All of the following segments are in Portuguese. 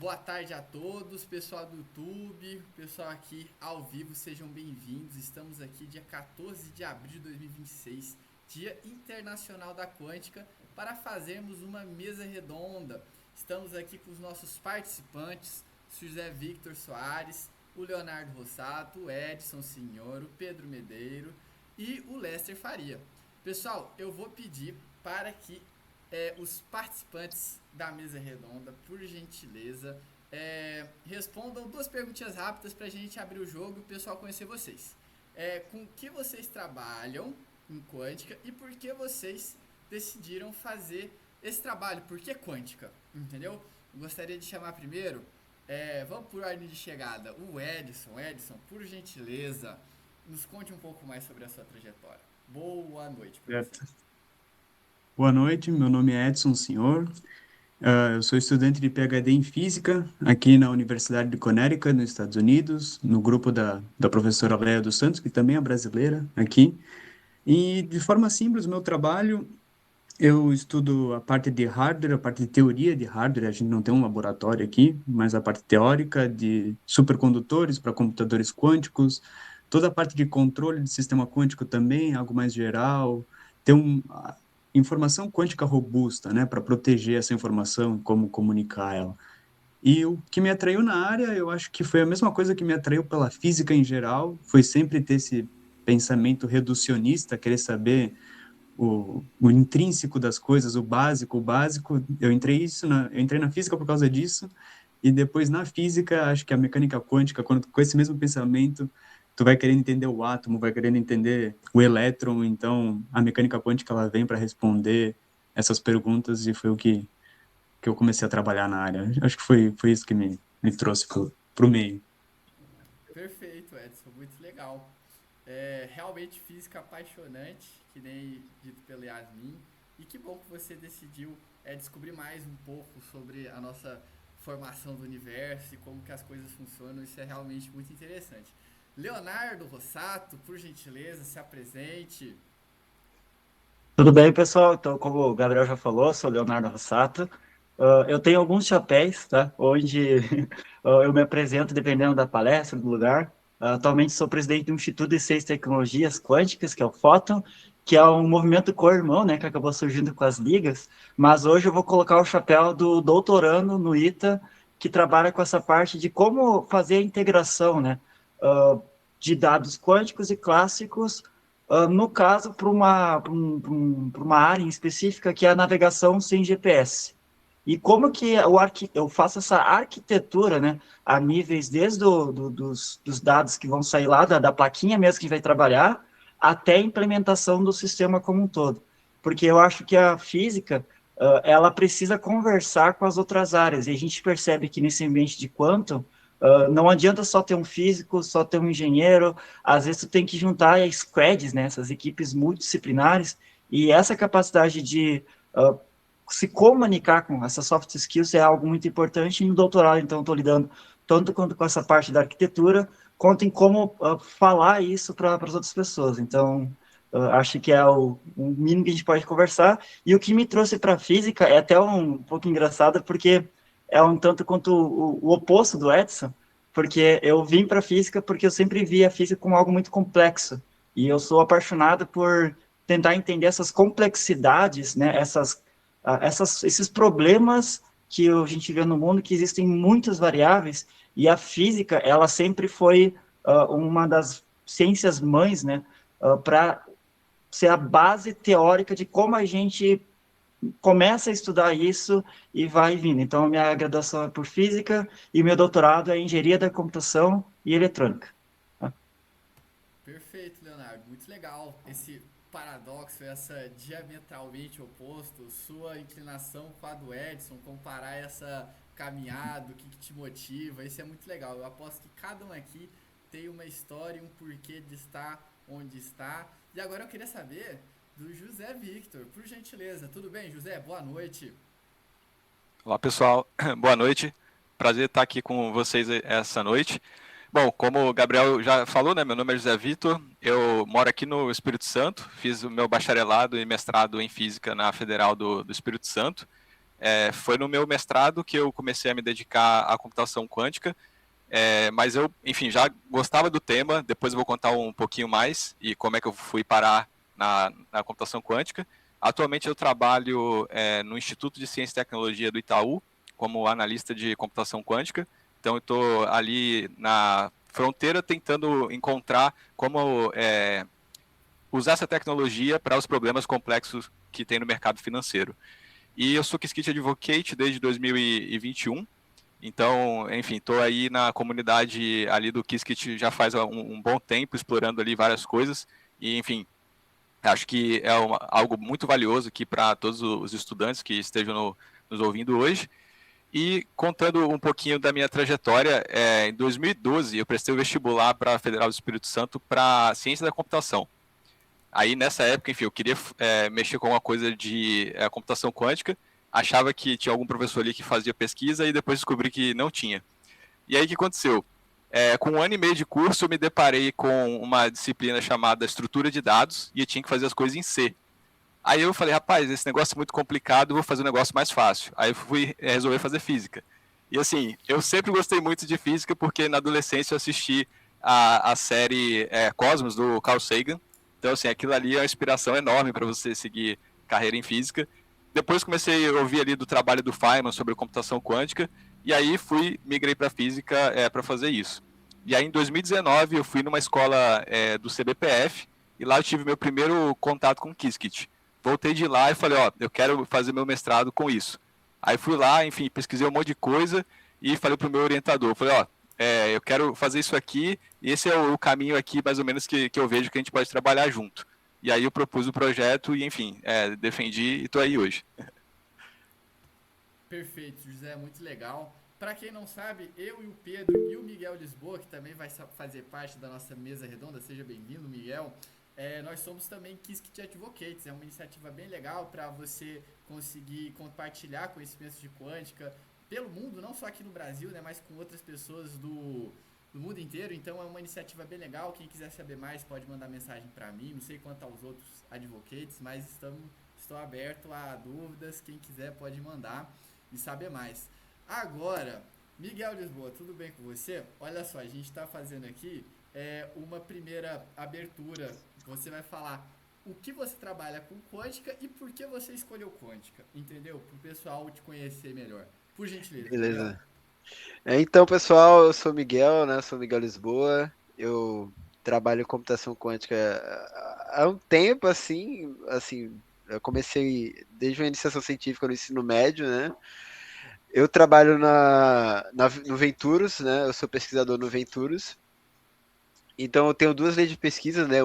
Boa tarde a todos, pessoal do YouTube, pessoal aqui ao vivo, sejam bem-vindos. Estamos aqui dia 14 de abril de 2026, Dia Internacional da Quântica, para fazermos uma mesa redonda. Estamos aqui com os nossos participantes, o José Victor Soares, o Leonardo Rossato, o Edson Senhor, o Pedro Medeiro e o Lester Faria. Pessoal, eu vou pedir para que os participantes da mesa redonda, por gentileza, respondam duas perguntinhas rápidas para a gente abrir o jogo e o pessoal conhecer vocês. Com que vocês trabalham em quântica e por que vocês decidiram fazer esse trabalho? Por que quântica? Entendeu? Eu gostaria de chamar primeiro, vamos por ordem de chegada, o Edson. Edson, por gentileza, nos conte um pouco mais sobre a sua trajetória. Boa noite para você. Certo. Boa noite, meu nome é Edson Senhor. Eu sou estudante de PhD em Física aqui na Universidade de Connecticut, nos Estados Unidos, no grupo da professora Léa dos Santos, que também é brasileira aqui. E, de forma simples, o meu trabalho, eu estudo a parte de hardware, a parte de teoria de hardware. A gente não tem um laboratório aqui, mas a parte teórica de supercondutores para computadores quânticos, toda a parte de controle de sistema quântico também, algo mais geral, ter informação quântica robusta, né, para proteger essa informação, como comunicar ela. E o que me atraiu na área, eu acho que foi a mesma coisa que me atraiu pela física em geral, foi sempre ter esse pensamento reducionista, querer saber o intrínseco das coisas, o básico, o básico. Eu entrei na física por causa disso, e depois na física, acho que a mecânica quântica, quando com esse mesmo pensamento, tu vai querendo entender o átomo, vai querendo entender o elétron, então a mecânica quântica ela vem para responder essas perguntas e foi o que eu comecei a trabalhar na área. Acho que foi isso que me trouxe pro meio. Perfeito, Edson, muito legal. Realmente física apaixonante, que nem dito pelo Yasmin. E que bom que você decidiu descobrir mais um pouco sobre a nossa formação do universo e como que as coisas funcionam. Isso é realmente muito interessante. Leonardo Rossato, por gentileza, se apresente. Tudo bem, pessoal? Então, como o Gabriel já falou, sou Leonardo Rossato. Eu tenho alguns chapéus, tá? Onde eu me apresento dependendo da palestra, do lugar. Atualmente sou presidente do Instituto de Ciências e Tecnologias Quânticas, que é o Fóton, que é um movimento co-irmão, né, que acabou surgindo com as ligas. Mas hoje eu vou colocar o chapéu do doutorando no ITA, que trabalha com essa parte de como fazer a integração, né, de dados quânticos e clássicos no caso, para uma área em específica, que é a navegação sem GPS. E como que eu faço essa arquitetura, né, a níveis desde dos dados que vão sair lá, da plaquinha mesmo que a gente vai trabalhar, até a implementação do sistema como um todo. Porque eu acho que a física, ela precisa conversar com as outras áreas, e a gente percebe que nesse ambiente de quantum, não adianta só ter um físico, só ter um engenheiro, às vezes tu tem que juntar squads, né, essas equipes multidisciplinares, e essa capacidade de se comunicar com essas soft skills é algo muito importante. E no doutorado, então, estou lidando tanto quanto com essa parte da arquitetura, quanto em como falar isso para as outras pessoas. Então, acho que é o mínimo que a gente pode conversar. E o que me trouxe para a física é até um pouco engraçado, porque é um tanto quanto o oposto do Edson, porque eu vim para a física porque eu sempre vi a física como algo muito complexo. E eu sou apaixonado por tentar entender essas complexidades, né, esses problemas que a gente vê no mundo, que existem muitas variáveis, e a física, ela sempre foi uma das ciências mães, né, para ser a base teórica de como a gente começa a estudar isso e vai vindo. Então, minha graduação é por física e meu doutorado é em engenharia da computação e eletrônica. Tá? Perfeito, Leonardo. Muito legal esse paradoxo, essa diametralmente oposto, sua inclinação com a do Edson, comparar essa caminhada, o que te motiva, isso é muito legal. Eu aposto que cada um aqui tem uma história e um porquê de estar onde está. E agora eu queria saber do José Victor, por gentileza. Tudo bem, José? Boa noite. Olá, pessoal. Boa noite. Prazer estar aqui com vocês essa noite. Bom, como o Gabriel já falou, né, meu nome é José Vitor, eu moro aqui no Espírito Santo, fiz o meu bacharelado e mestrado em Física na Federal do Espírito Santo. foi no meu mestrado que eu comecei a me dedicar à computação quântica, mas eu, enfim, já gostava do tema. Depois eu vou contar um pouquinho mais e como é que eu fui parar na computação quântica. Atualmente eu trabalho no Instituto de Ciência e Tecnologia do Itaú como analista de computação quântica. Então eu estou ali na fronteira tentando encontrar como usar essa tecnologia para os problemas complexos que tem no mercado financeiro. E eu sou Qiskit Advocate desde 2021. Então, enfim, estou aí na comunidade ali do Qiskit já faz um bom tempo, explorando ali várias coisas. E, enfim, acho que é algo muito valioso aqui para todos os estudantes que estejam nos ouvindo hoje. E contando um pouquinho da minha trajetória, em 2012 eu prestei o vestibular para a Federal do Espírito Santo para Ciência da Computação. Aí nessa época, enfim, eu queria mexer com uma coisa de computação quântica, achava que tinha algum professor ali que fazia pesquisa e depois descobri que não tinha. E aí o que aconteceu? Com 1 ano e meio de curso eu me deparei com uma disciplina chamada Estrutura de Dados e eu tinha que fazer as coisas em C. Aí eu falei, rapaz, esse negócio é muito complicado, vou fazer um negócio mais fácil. Aí eu fui resolver fazer física. E assim, eu sempre gostei muito de física porque na adolescência eu assisti a série Cosmos, do Carl Sagan. Então, assim, aquilo ali é uma inspiração enorme para você seguir carreira em física. Depois comecei a ouvir ali do trabalho do Feynman sobre computação quântica, e aí migrei para física para fazer isso. E aí em 2019 eu fui numa escola do CBPF, e lá eu tive meu primeiro contato com Qiskit. Voltei de lá e falei, eu quero fazer meu mestrado com isso. Aí fui lá, enfim, pesquisei um monte de coisa e falei pro meu orientador, falei, eu quero fazer isso aqui, e esse é o caminho aqui, mais ou menos, que eu vejo que a gente pode trabalhar junto. E aí eu propus o projeto e, enfim, defendi e tô aí hoje. Perfeito, José, muito legal. Para quem não sabe, eu e o Pedro e o Miguel Lisboa, que também vai fazer parte da nossa mesa redonda, seja bem-vindo, Miguel. Nós somos também Qiskit Advocates, é uma iniciativa bem legal para você conseguir compartilhar conhecimentos de quântica pelo mundo, não só aqui no Brasil, né, mas com outras pessoas do mundo inteiro. Então é uma iniciativa bem legal. Quem quiser saber mais pode mandar mensagem para mim, não sei quanto aos outros advocates, mas estou aberto a dúvidas. Quem quiser pode mandar e saber mais. Agora, Miguel Lisboa, tudo bem com você? Olha só, a gente está fazendo aqui uma primeira abertura. Você vai falar o que você trabalha com quântica e por que você escolheu quântica, entendeu? Para o pessoal te conhecer melhor. Por gentileza. Beleza. Miguel. Então, pessoal, eu sou Miguel, né? Sou Miguel Lisboa. Eu trabalho em computação quântica há um tempo, assim, eu comecei desde a iniciação científica no ensino médio, né? Eu trabalho no Venturus, né? Eu sou pesquisador no Venturus. Então eu tenho duas linhas de pesquisa, né?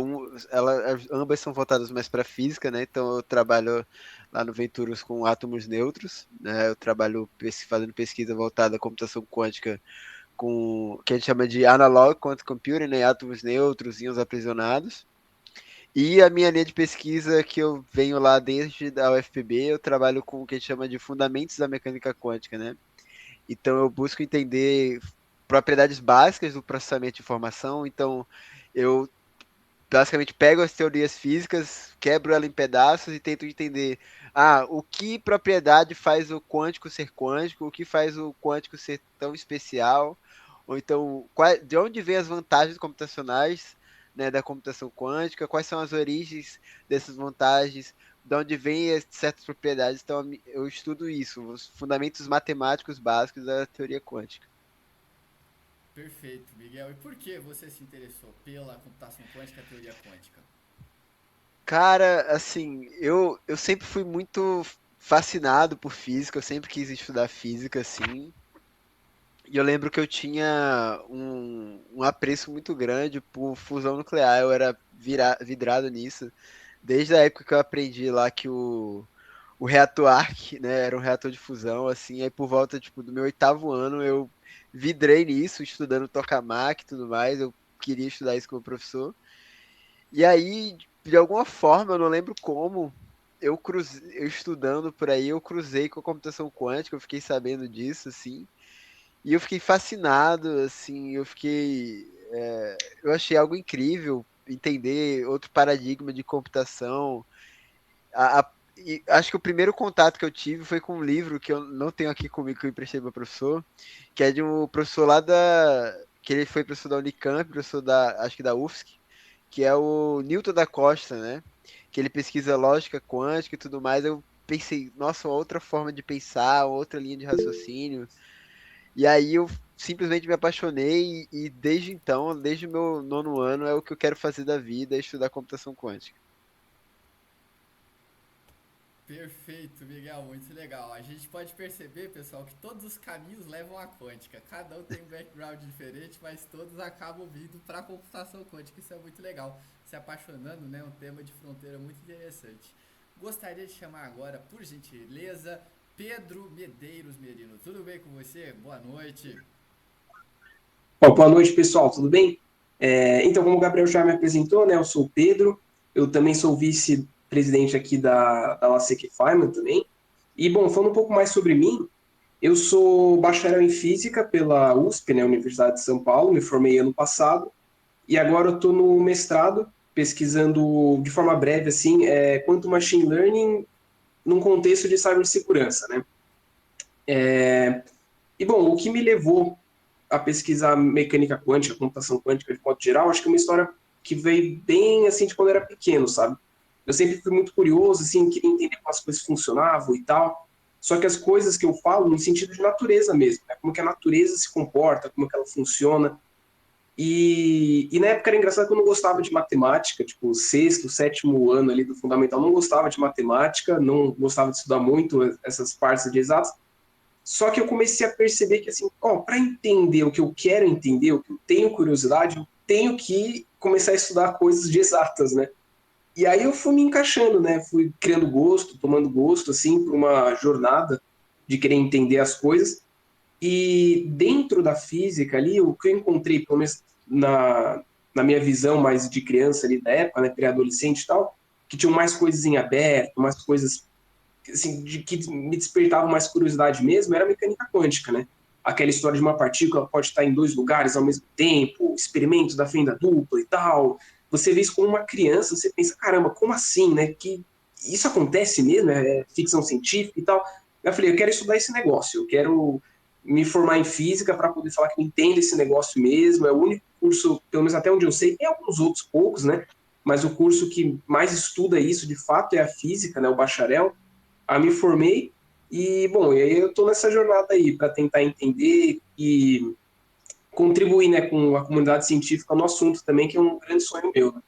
Ambas são voltadas mais para física, né? Então eu trabalho lá no Venturus com átomos neutros, né? Eu trabalho fazendo pesquisa voltada à computação quântica com o que a gente chama de analog quantum computing, né? Átomos neutros, íons aprisionados. E a minha linha de pesquisa que eu venho lá desde a UFPB, eu trabalho com o que a gente chama de fundamentos da mecânica quântica, né? Então eu busco entender propriedades básicas do processamento de informação. Então eu basicamente pego as teorias físicas, quebro ela em pedaços e tento entender o que propriedade faz o quântico ser quântico, o que faz o quântico ser tão especial, ou então de onde vêm as vantagens computacionais, né, da computação quântica, quais são as origens dessas vantagens, de onde vêm certas propriedades. Então eu estudo isso, os fundamentos matemáticos básicos da teoria quântica. Perfeito, Miguel. E por que você se interessou pela computação quântica e a teoria quântica? Cara, assim, eu sempre fui muito fascinado por física, eu sempre quis estudar física, assim. E eu lembro que eu tinha um apreço muito grande por fusão nuclear, eu era vidrado nisso. Desde a época que eu aprendi lá que o reator Arc, né, era um reator de fusão, assim, aí por volta, tipo, do meu 8º ano eu vidrei nisso, estudando tokamak e tudo mais, eu queria estudar isso como professor. E aí, de alguma forma, eu não lembro como, eu estudando por aí, eu cruzei com a computação quântica, eu fiquei sabendo disso, assim, e eu fiquei fascinado, assim, eu achei algo incrível entender outro paradigma de computação, e acho que o primeiro contato que eu tive foi com um livro que eu não tenho aqui comigo, que eu emprestei para o professor, que é de um professor lá que ele foi professor da Unicamp, professor acho que da UFSC, que é o Newton da Costa, né? Que ele pesquisa lógica quântica e tudo mais. Eu pensei, nossa, uma outra forma de pensar, outra linha de raciocínio. E aí eu simplesmente me apaixonei e desde então, desde o meu 9º ano, é o que eu quero fazer da vida, é estudar computação quântica. Perfeito, Miguel, muito legal. A gente pode perceber, pessoal, que todos os caminhos levam à quântica. Cada um tem um background diferente, mas todos acabam vindo para a computação quântica. Isso é muito legal. Se apaixonando, né? Um tema de fronteira muito interessante. Gostaria de chamar agora, por gentileza, Pedro Medeiros Merino. Tudo bem com você? Boa noite. Boa noite, pessoal, tudo bem? Então, como o Gabriel já me apresentou, né, eu sou o Pedro, eu também sou vice-presidente aqui da LASEC Feynman também. E, bom, falando um pouco mais sobre mim, eu sou bacharel em Física pela USP, né, Universidade de São Paulo, me formei ano passado, e agora eu estou no mestrado, pesquisando de forma breve, assim, Quantum Machine Learning num contexto de cibersegurança, né? E, bom, o que me levou a pesquisar mecânica quântica, computação quântica de modo geral, acho que é uma história que veio bem, assim, de quando eu era pequeno, sabe? Eu sempre fui muito curioso, assim, queria entender como as coisas funcionavam e tal, só que as coisas que eu falo no sentido de natureza mesmo, né? Como que a natureza se comporta, como que ela funciona. E na época era engraçado que eu não gostava de matemática, tipo, 6º, 7º ano ali do fundamental, não gostava de matemática, não gostava de estudar muito essas partes de exatas. Só que eu comecei a perceber que, assim, para entender o que eu quero entender, o que eu tenho curiosidade, eu tenho que começar a estudar coisas de exatas, né? E aí eu fui me encaixando, né? Fui criando gosto, tomando gosto, assim, por uma jornada de querer entender as coisas. E dentro da física ali, o que eu encontrei, pelo menos na minha visão mais de criança ali da época, né, pré-adolescente e tal, que tinham mais coisas em aberto, mais coisas assim, que me despertavam mais curiosidade mesmo, era a mecânica quântica, né? Aquela história de uma partícula pode estar em 2 lugares ao mesmo tempo, experimentos da fenda dupla e tal. Você vê isso como uma criança, você pensa, caramba, como assim, né? Que isso acontece mesmo? É ficção científica e tal. Eu falei, eu quero estudar esse negócio, eu quero me formar em física para poder falar que eu entendo esse negócio mesmo. É o único curso, pelo menos até onde eu sei, tem alguns outros poucos, né? Mas o curso que mais estuda isso, de fato, é a física, né? O bacharel. Aí me formei e, bom, e aí eu estou nessa jornada aí para tentar entender e contribuir, né, com a comunidade científica no assunto também, que é um grande sonho meu, né?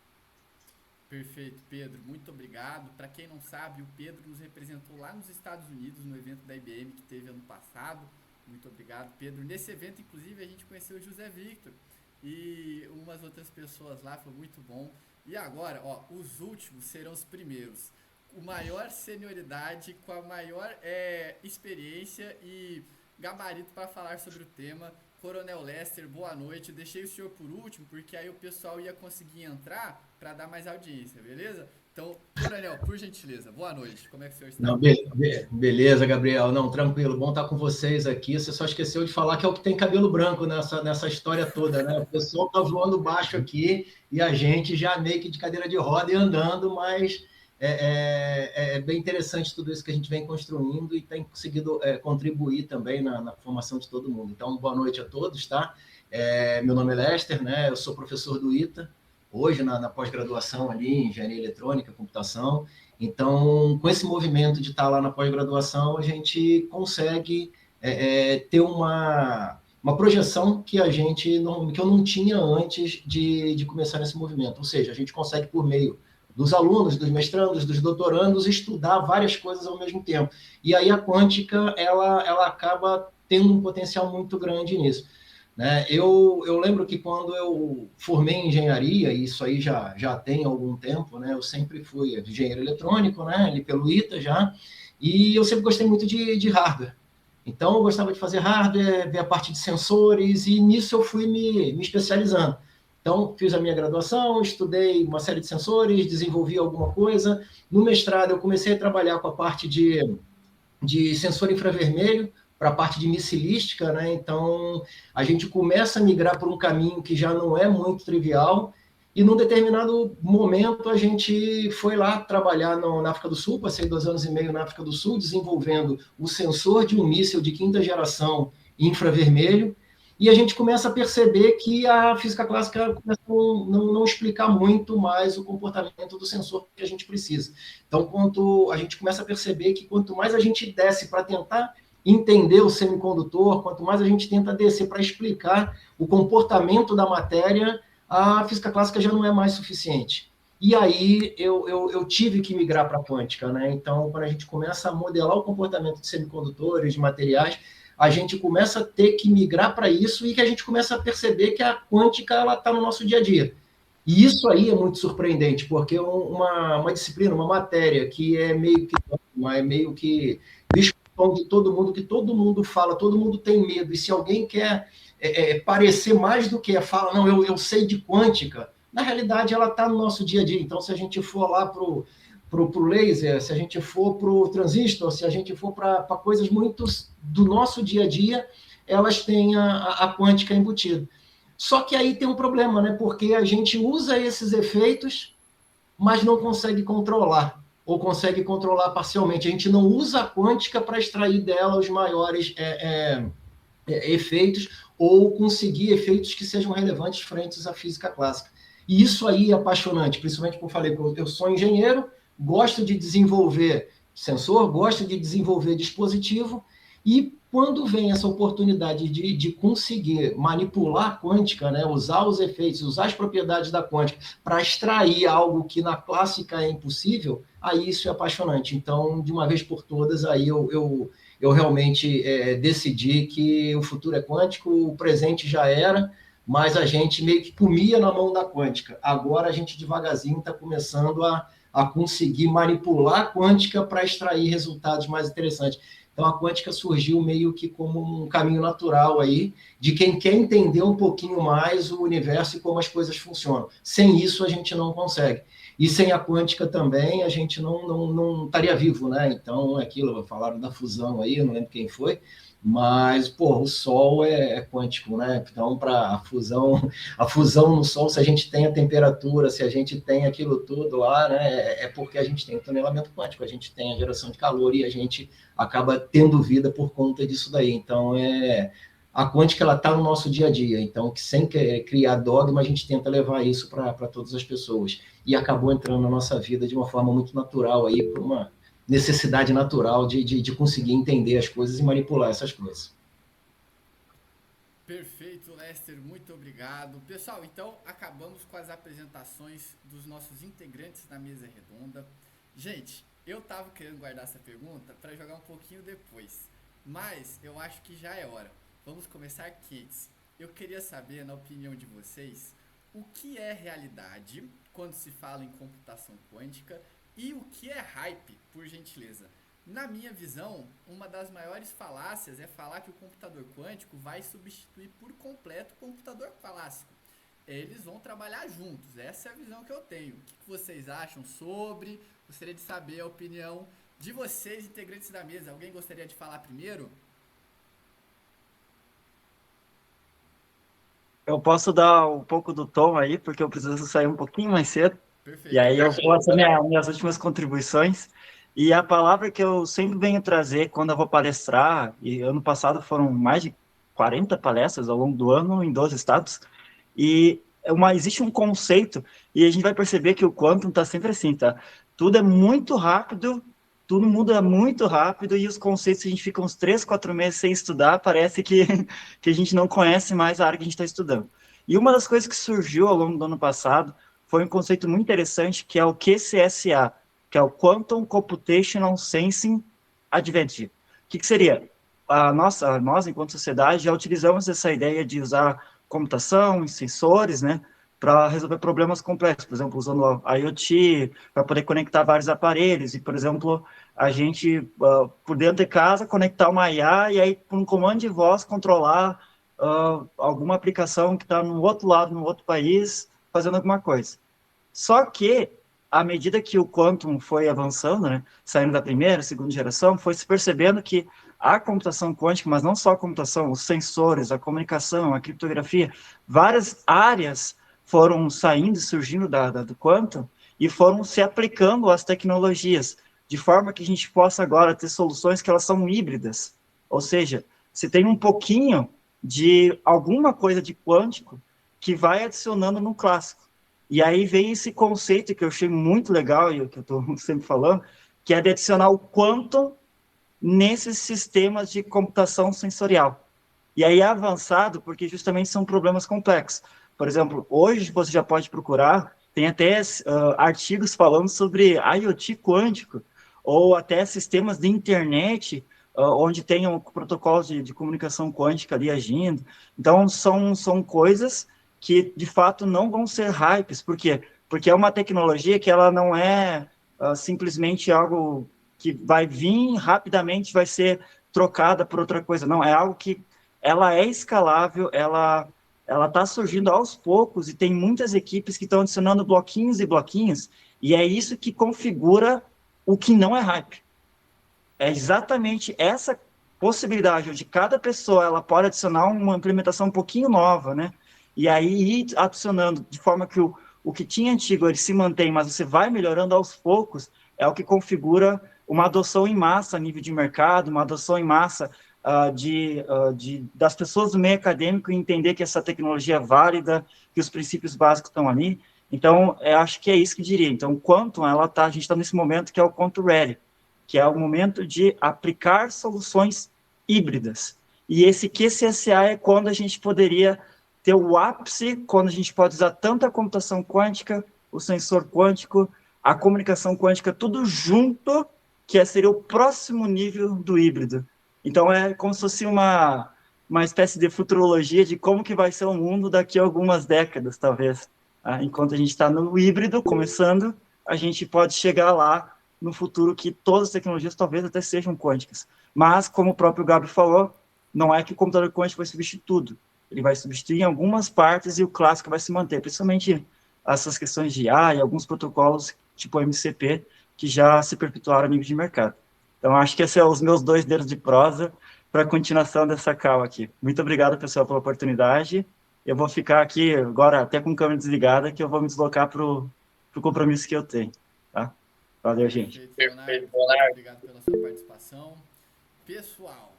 Perfeito, Pedro. Muito obrigado. Para quem não sabe, o Pedro nos representou lá nos Estados Unidos, no evento da IBM que teve ano passado. Muito obrigado, Pedro. Nesse evento, inclusive, a gente conheceu o José Victor e umas outras pessoas lá, foi muito bom. E agora, ó, os últimos serão os primeiros. O maior senioridade, com a maior experiência e gabarito para falar sobre o tema. Coronel Lester, boa noite. Eu deixei o senhor por último, porque aí o pessoal ia conseguir entrar para dar mais audiência, beleza? Então, Coronel, por gentileza, boa noite. Como é que o senhor está? Não, beleza, Gabriel. Não, tranquilo, bom estar com vocês aqui. Você só esqueceu de falar que é o que tem cabelo branco nessa história toda, né? O pessoal tá voando baixo aqui e a gente já meio que de cadeira de roda e andando, mas é bem interessante tudo isso que a gente vem construindo e tem conseguido contribuir também na formação de todo mundo. Então, boa noite a todos, tá? Meu nome é Lester, né? Eu sou professor do ITA, hoje na pós-graduação ali em Engenharia Eletrônica, Computação. Então, com esse movimento de estar lá na pós-graduação, a gente consegue ter uma projeção que que eu não tinha antes de começar nesse movimento. Ou seja, a gente consegue, por meio dos alunos, dos mestrandos, dos doutorandos, estudar várias coisas ao mesmo tempo. E aí a quântica, ela acaba tendo um potencial muito grande nisso. Né? Eu lembro que quando eu formei em engenharia, e isso aí já tem algum tempo, né? Eu sempre fui engenheiro eletrônico, né? Ali pelo ITA já, e eu sempre gostei muito de hardware. Então, eu gostava de fazer hardware, ver a parte de sensores, e nisso eu fui me especializando. Então, fiz a minha graduação, estudei uma série de sensores, desenvolvi alguma coisa. No mestrado, eu comecei a trabalhar com a parte de sensor infravermelho, para a parte de missilística, né? Então, a gente começa a migrar por um caminho que já não é muito trivial, E num determinado momento a gente foi lá trabalhar na África do Sul, passei 2 anos e meio na África do Sul, desenvolvendo o sensor de um míssil de 5ª geração infravermelho, e a gente começa a perceber que a física clássica começa a não explicar muito mais o comportamento do sensor que a gente precisa. Então, a gente começa a perceber que quanto mais a gente desce para tentar entender o semicondutor, quanto mais a gente tenta descer para explicar o comportamento da matéria, a física clássica já não é mais suficiente. E aí eu tive que migrar para a quântica, né? Então, quando a gente começa a modelar o comportamento de semicondutores, de materiais, a gente começa a ter que migrar para isso e que a gente começa a perceber que a quântica ela está no nosso dia a dia. E isso aí é muito surpreendente, porque uma disciplina, uma matéria que é meio que discussão de todo mundo, que todo mundo fala, todo mundo tem medo, e se alguém quer parecer mais do que fala, não, eu sei de quântica, na realidade ela está no nosso dia a dia. Então, se a gente for lá para o laser, se a gente for para o transistor, se a gente for para coisas muito do nosso dia a dia, elas têm a quântica embutida. Só que aí tem um problema, né? Porque a gente usa esses efeitos, mas não consegue controlar, ou consegue controlar parcialmente. A gente não usa a quântica para extrair dela os maiores efeitos, ou conseguir efeitos que sejam relevantes frente à física clássica. E isso aí é apaixonante, principalmente como eu falei, eu sou engenheiro, gosto de desenvolver sensor, gosto de desenvolver dispositivo, e quando vem essa oportunidade de conseguir manipular a quântica, né, usar os efeitos, usar as propriedades da quântica para extrair algo que na clássica é impossível, aí isso é apaixonante. Então, de uma vez por todas, aí eu realmente decidi que o futuro é quântico, o presente já era, mas a gente meio que comia na mão da quântica. Agora a gente devagarzinho está começando a conseguir manipular a quântica para extrair resultados mais interessantes. Então, a quântica surgiu meio que como um caminho natural aí, de quem quer entender um pouquinho mais o universo e como as coisas funcionam. Sem isso, a gente não consegue. E sem a quântica também, a gente não estaria vivo, né? Então, aquilo, falaram da fusão aí, eu não lembro quem foi, mas, pô, o Sol é quântico, né? Então, para a fusão no Sol, se a gente tem a temperatura, se a gente tem aquilo tudo lá, né? É porque a gente tem o tunelamento quântico, a gente tem a geração de calor e a gente acaba tendo vida por conta disso daí. Então, a quântica ela está no nosso dia a dia. Então, sem criar dogma, a gente tenta levar isso para todas as pessoas. E acabou entrando na nossa vida de uma forma muito natural aí, por uma necessidade natural de conseguir entender as coisas e manipular essas coisas. Perfeito, Lester, muito obrigado. Pessoal, então acabamos com as apresentações dos nossos integrantes da mesa redonda. Gente, eu tava querendo guardar essa pergunta para jogar um pouquinho depois, mas eu acho que já é hora. Vamos começar quentes. Eu queria saber, na opinião de vocês, o que é realidade quando se fala em computação quântica e o que é hype, por gentileza. Na minha visão, uma das maiores falácias é falar que o computador quântico vai substituir por completo o computador clássico. Eles vão trabalhar juntos, essa é a visão que eu tenho. O que vocês acham sobre? Gostaria de saber a opinião de vocês, integrantes da mesa. Alguém gostaria de falar primeiro? Eu posso dar um pouco do tom aí, porque eu preciso sair um pouquinho mais cedo. Perfeito. E aí eu faço minhas últimas contribuições. E a palavra que eu sempre venho trazer quando eu vou palestrar, e ano passado foram mais de 40 palestras ao longo do ano em 12 estados, e existe um conceito, e a gente vai perceber que o quantum está sempre assim, tá? Tudo é muito rápido, tudo muda muito rápido, e os conceitos a gente fica uns 3, 4 meses sem estudar, parece que a gente não conhece mais a área que a gente está estudando. E uma das coisas que surgiu ao longo do ano passado foi um conceito muito interessante, que é o QCSA, que é o Quantum Computational Sensing Advantage. O que seria? Nós, enquanto sociedade, já utilizamos essa ideia de usar computação e sensores, né, para resolver problemas complexos, por exemplo, usando a IoT, para poder conectar vários aparelhos, e, por exemplo, a gente, por dentro de casa, conectar uma IA, e aí, por um comando de voz, controlar alguma aplicação que está no outro lado, no outro país, fazendo alguma coisa. Só que, à medida que o quantum foi avançando, né, saindo da primeira, segunda geração, foi se percebendo que a computação quântica, mas não só a computação, os sensores, a comunicação, a criptografia, várias áreas foram saindo e surgindo do quantum e foram se aplicando às tecnologias, de forma que a gente possa agora ter soluções que elas são híbridas, ou seja, você tem um pouquinho de alguma coisa de quântico que vai adicionando no clássico. E aí vem esse conceito que eu achei muito legal, e que eu estou sempre falando, que é de adicionar o quantum nesses sistemas de computação sensorial. E aí é avançado porque justamente são problemas complexos. Por exemplo, hoje você já pode procurar, tem até artigos falando sobre IoT quântico, ou até sistemas de internet, onde tenham protocolos de comunicação quântica ali agindo. Então, são coisas que, de fato, não vão ser hypes. Por quê? Porque é uma tecnologia que ela não é simplesmente algo que vai vir rapidamente, vai ser trocada por outra coisa. Não, é algo que ela é escalável, ela está surgindo aos poucos e tem muitas equipes que estão adicionando bloquinhos e bloquinhos, e é isso que configura o que não é hype. É exatamente essa possibilidade onde cada pessoa ela pode adicionar uma implementação um pouquinho nova, né? E aí ir adicionando de forma que o que tinha antigo ele se mantém, mas você vai melhorando aos poucos, é o que configura uma adoção em massa a nível de mercado, uma adoção em massa das pessoas do meio acadêmico entender que essa tecnologia é válida, que os princípios básicos estão ali. Então, eu acho que é isso que eu diria. Então, o Quantum, a gente está nesse momento que é o Quantum Ready, que é o momento de aplicar soluções híbridas. E esse QCSA é quando a gente poderia ter o ápice, quando a gente pode usar tanto a computação quântica, o sensor quântico, a comunicação quântica, tudo junto, que seria o próximo nível do híbrido. Então, é como se fosse uma espécie de futurologia de como que vai ser o mundo daqui a algumas décadas, talvez. Enquanto a gente está no híbrido, começando, a gente pode chegar lá no futuro que todas as tecnologias talvez até sejam quânticas. Mas, como o próprio Gabi falou, não é que o computador quântico vai substituir tudo. Ele vai substituir em algumas partes e o clássico vai se manter, principalmente essas questões de IA e alguns protocolos, tipo o MCP, que já se perpetuaram a nível de mercado. Então, acho que esses são os meus 2 dedos de prosa para a continuação dessa call aqui. Muito obrigado, pessoal, pela oportunidade. Eu vou ficar aqui agora até com a câmera desligada, que eu vou me deslocar para o compromisso que eu tenho. Tá? Valeu, gente. Perfeito, Leonardo. Obrigado pela sua participação. Pessoal,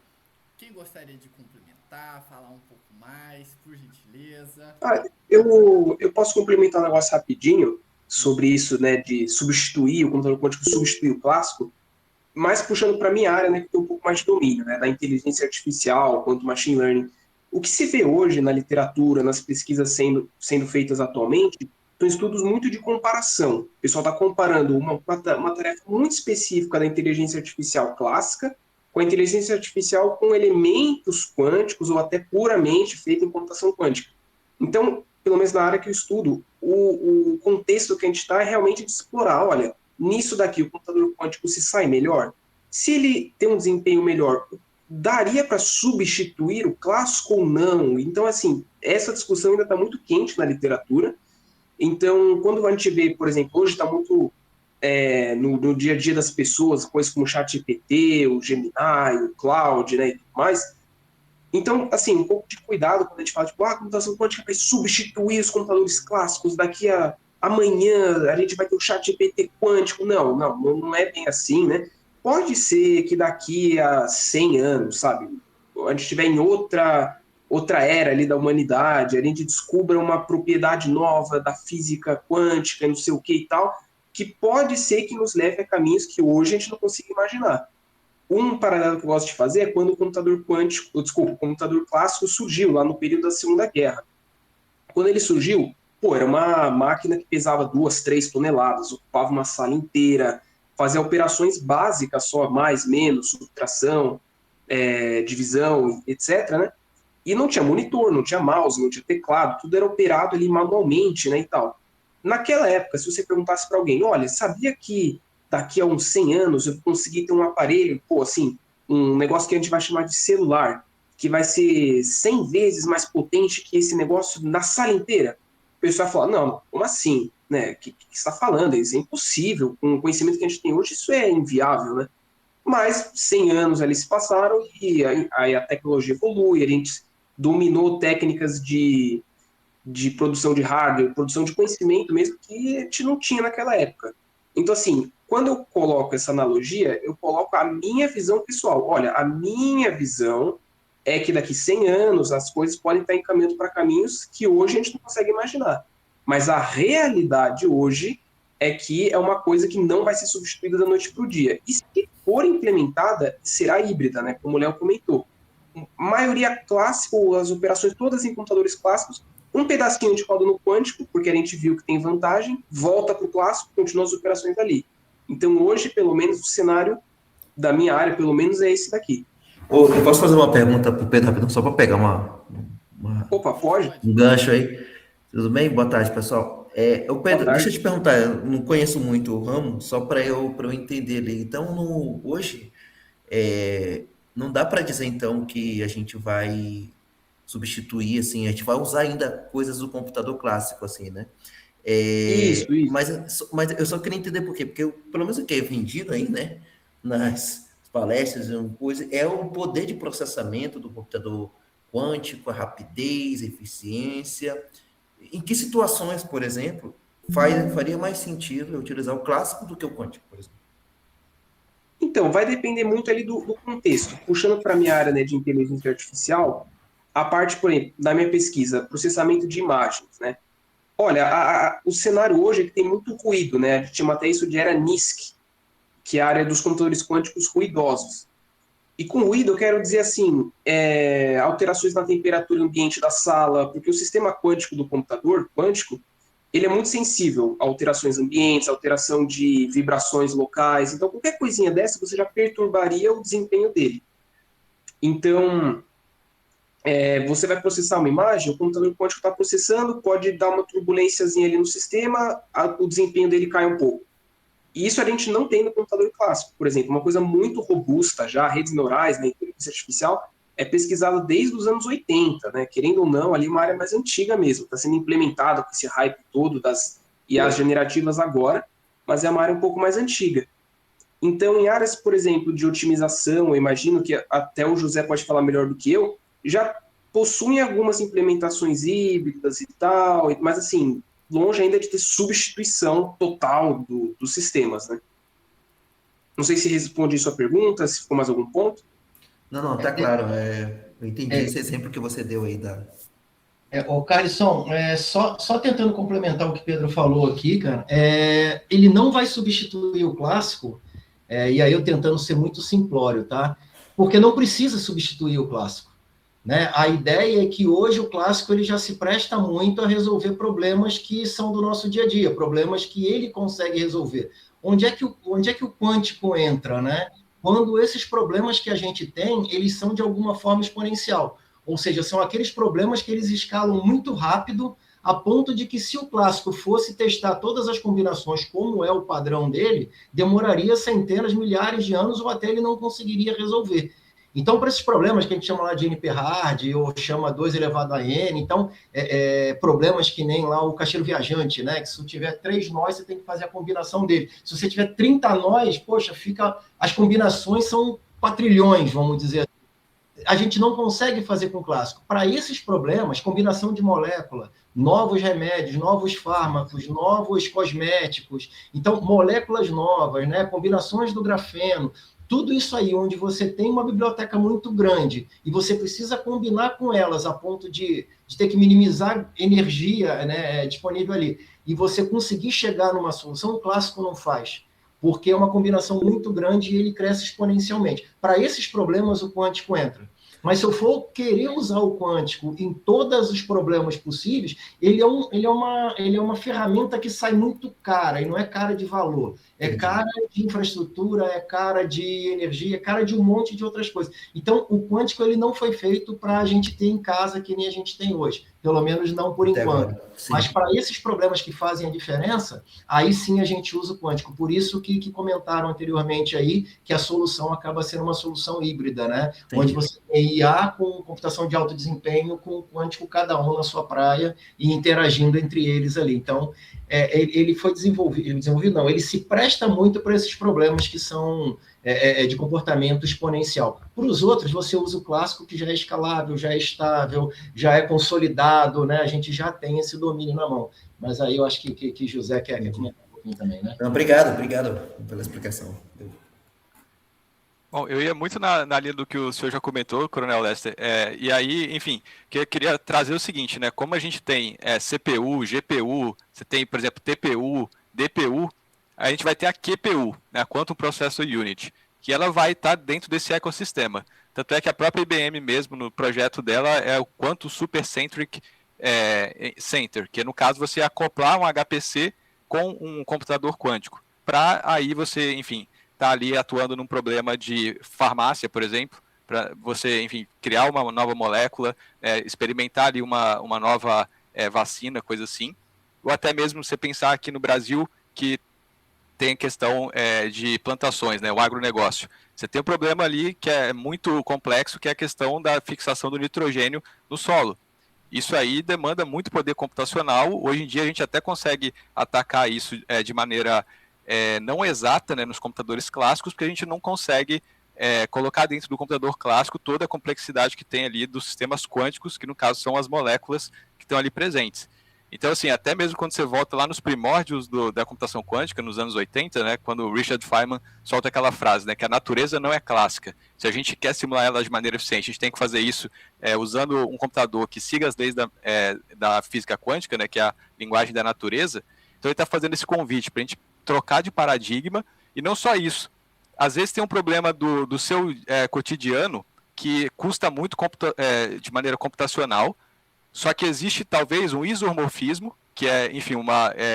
quem gostaria de complementar, falar um pouco mais, por gentileza? Eu posso complementar um negócio rapidinho sobre isso, né, de substituir o computador quântico, substituir o clássico, mas puxando para a minha área, né, que tem um pouco mais de domínio, né, da inteligência artificial, quanto machine learning. O que se vê hoje na literatura, nas pesquisas sendo feitas atualmente, são estudos muito de comparação. O pessoal está comparando uma tarefa muito específica da inteligência artificial clássica com a inteligência artificial com elementos quânticos ou até puramente feita em computação quântica. Então, pelo menos na área que eu estudo, o contexto que a gente está é realmente de explorar, olha, nisso daqui o computador quântico se sai melhor? Se ele tem um desempenho melhor, daria para substituir o clássico ou não? Então, assim, essa discussão ainda está muito quente na literatura. Então, quando a gente vê, por exemplo, hoje está muito no dia a dia das pessoas, coisas como o ChatGPT, o Gemini, o Cloud, né, e tudo mais. Então, assim, um pouco de cuidado quando a gente fala, tipo, a computação quântica vai substituir os computadores clássicos, daqui a amanhã a gente vai ter o ChatGPT quântico. Não é bem assim, né? Pode ser que daqui a 100 anos, sabe, a gente estiver em outra era ali da humanidade, a gente descubra uma propriedade nova da física quântica, não sei o que e tal, que pode ser que nos leve a caminhos que hoje a gente não consiga imaginar. Um paralelo que eu gosto de fazer é quando o computador clássico surgiu, lá no período da Segunda Guerra. Quando ele surgiu, era uma máquina que pesava 2, 3 toneladas, ocupava uma sala inteira, fazia operações básicas só, mais, menos, subtração, divisão, etc., né? E não tinha monitor, não tinha mouse, não tinha teclado, tudo era operado ali manualmente, né, e tal. Naquela época, se você perguntasse para alguém, olha, sabia que daqui a uns 100 anos eu consegui ter um aparelho, assim, um negócio que a gente vai chamar de celular, que vai ser 100 vezes mais potente que esse negócio na sala inteira? O pessoal vai falar, não, como assim? Né? O que você está falando? Isso é impossível. Com o conhecimento que a gente tem hoje, isso é inviável, né? Mas 100 anos ali se passaram e aí a tecnologia evolui, a gente dominou técnicas de de produção de hardware, produção de conhecimento mesmo, que a gente não tinha naquela época. Então, assim, quando eu coloco essa analogia, eu coloco a minha visão pessoal. Olha, a minha visão é que daqui 100 anos as coisas podem estar encaminhando para caminhos que hoje a gente não consegue imaginar. Mas a realidade hoje é que é uma coisa que não vai ser substituída da noite para o dia. E se for implementada, será híbrida, né? Como o Léo comentou. Maioria clássica, as operações todas em computadores clássicos, um pedacinho de roda no quântico, porque a gente viu que tem vantagem, volta para o clássico, continua as operações ali. Então, hoje, pelo menos, o cenário da minha área, pelo menos, é esse daqui. Eu posso fazer uma pergunta para o Pedro rapidão, só para pegar Opa, pode? um gancho aí? Tudo bem? Boa tarde, pessoal. Pedro, deixa eu te perguntar, eu não conheço muito o ramo, só para eu entender ali. Então, hoje, não dá para dizer, então, que a gente vai substituir, assim, a gente vai usar ainda coisas do computador clássico, assim, né? Isso. Mas eu só queria entender por quê, porque pelo menos o que é vendido aí, né, nas palestras, é o poder de processamento do computador quântico, a rapidez, a eficiência. Em que situações, por exemplo, faria mais sentido eu utilizar o clássico do que o quântico, por exemplo? Então, vai depender muito ali do contexto. Puxando para a minha área, né, de inteligência artificial, a parte, por exemplo, da minha pesquisa, processamento de imagens, né? Olha, o cenário hoje é que tem muito ruído, né? A gente chama até isso de era NISQ, que é a área dos computadores quânticos ruidosos. E com ruído eu quero dizer assim, alterações na temperatura ambiente da sala, porque o sistema quântico do computador quântico, ele é muito sensível a alterações ambientes, alteração de vibrações locais. Então, qualquer coisinha dessa, você já perturbaria o desempenho dele. Então, você vai processar uma imagem, o computador quântico está processando, pode dar uma turbulênciazinha ali no sistema, o desempenho dele cai um pouco. E isso a gente não tem no computador clássico. Por exemplo, uma coisa muito robusta já, redes neurais, né, inteligência artificial, é pesquisada desde os anos 80, né? Querendo ou não, ali uma área mais antiga mesmo, está sendo implementada com esse hype todo das IAs generativas agora, mas é uma área um pouco mais antiga. Então, em áreas, por exemplo, de otimização, eu imagino que até o José pode falar melhor do que eu, já possuem algumas implementações híbridas e tal, mas assim, longe ainda de ter substituição total dos sistemas, né? Não sei se respondi a sua pergunta, se ficou mais algum ponto. Não, tá claro. Eu entendi esse exemplo que você deu aí da... Carlisson, só tentando complementar o que o Pedro falou aqui, cara, ele não vai substituir o clássico, e aí eu tentando ser muito simplório, tá? Porque não precisa substituir o clássico, né? A ideia é que hoje o clássico ele já se presta muito a resolver problemas que são do nosso dia a dia, problemas que ele consegue resolver. Onde é que o quântico entra, né? Quando esses problemas que a gente tem, eles são de alguma forma exponencial. Ou seja, são aqueles problemas que eles escalam muito rápido, a ponto de que se o clássico fosse testar todas as combinações, como é o padrão dele, demoraria centenas, milhares de anos, ou até ele não conseguiria resolver. Então, para esses problemas que a gente chama lá de NP-hard, ou chama 2 elevado a n, então, problemas que nem lá o caixeiro viajante, né? Que se tiver 3 nós, você tem que fazer a combinação dele. Se você tiver 30 nós, poxa, as combinações são quatrilhões, vamos dizer assim. A gente não consegue fazer com o clássico. Para esses problemas, combinação de molécula, novos remédios, novos fármacos, novos cosméticos, então, moléculas novas, né? Combinações do grafeno, tudo isso aí, onde você tem uma biblioteca muito grande e você precisa combinar com elas a ponto de ter que minimizar energia, né, disponível ali, e você conseguir chegar numa solução, o clássico não faz, porque é uma combinação muito grande e ele cresce exponencialmente. Para esses problemas, o quântico entra. Mas se eu for querer usar o quântico em todos os problemas possíveis, ele é uma ferramenta que sai muito cara, e não é cara de valor. É cara de infraestrutura, é cara de energia, é cara de um monte de outras coisas. Então, o quântico ele não foi feito para a gente ter em casa que nem a gente tem hoje. Pelo menos não por enquanto. Mas para esses problemas que fazem a diferença, aí sim a gente usa o quântico. Por isso que comentaram anteriormente aí que a solução acaba sendo uma solução híbrida, né? Onde você tem IA com computação de alto desempenho, com o quântico, cada um na sua praia e interagindo entre eles ali. Então, ele foi ele se presta muito para esses problemas que são de comportamento exponencial. Para os outros, você usa o clássico, que já é escalável, já é estável, já é consolidado, né? A gente já tem esse domínio na mão. Mas aí eu acho que José quer comentar um pouquinho também, né? Não, obrigado pela explicação. Bom, eu ia muito na linha do que o senhor já comentou, Coronel Lester, e aí, enfim, que eu queria trazer o seguinte, né, como a gente tem CPU, GPU, você tem, por exemplo, TPU, DPU, a gente vai ter a QPU, né, a Quantum Processor Unit, que ela vai estar dentro desse ecossistema. Tanto é que a própria IBM mesmo, no projeto dela, é o Quantum Supercentric Center, que no caso você acoplar um HPC com um computador quântico, para aí você, enfim, tá ali atuando num problema de farmácia, por exemplo, para você, enfim, criar uma nova molécula, experimentar ali uma nova vacina, coisa assim. Ou até mesmo você pensar aqui no Brasil, que tem a questão de plantações, né, o agronegócio. Você tem um problema ali que é muito complexo, que é a questão da fixação do nitrogênio no solo. Isso aí demanda muito poder computacional. Hoje em dia a gente até consegue atacar isso de maneira não exata, né, nos computadores clássicos, porque a gente não consegue colocar dentro do computador clássico toda a complexidade que tem ali dos sistemas quânticos, que no caso são as moléculas que estão ali presentes. Então, assim, até mesmo quando você volta lá nos primórdios da computação quântica, nos anos 80, né, quando o Richard Feynman solta aquela frase, né, que a natureza não é clássica. Se a gente quer simular ela de maneira eficiente, a gente tem que fazer isso usando um computador que siga as leis da física quântica, né, que é a linguagem da natureza. Então, ele está fazendo esse convite para a gente trocar de paradigma, e não só isso. Às vezes tem um problema do seu cotidiano que custa muito de maneira computacional, só que existe talvez um isomorfismo, que enfim,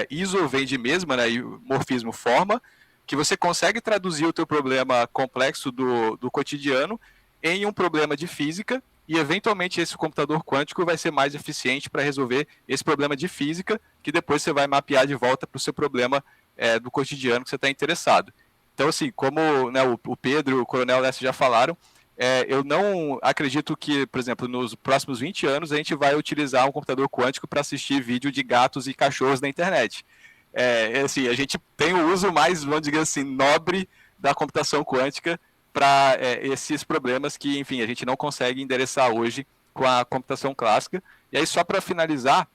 iso vem de mesma, né, e morfismo forma, que você consegue traduzir o teu problema complexo do cotidiano em um problema de física, e eventualmente esse computador quântico vai ser mais eficiente para resolver esse problema de física, que depois você vai mapear de volta para o seu problema do cotidiano que você está interessado. Então, assim, como, né, o Pedro e o Coronel Lester já falaram, eu não acredito que, por exemplo, nos próximos 20 anos a gente vai utilizar um computador quântico para assistir vídeo de gatos e cachorros na internet. Assim, a gente tem o uso mais, vamos dizer assim, nobre da computação quântica para esses problemas que, enfim, a gente não consegue endereçar hoje com a computação clássica. E aí, só para finalizar,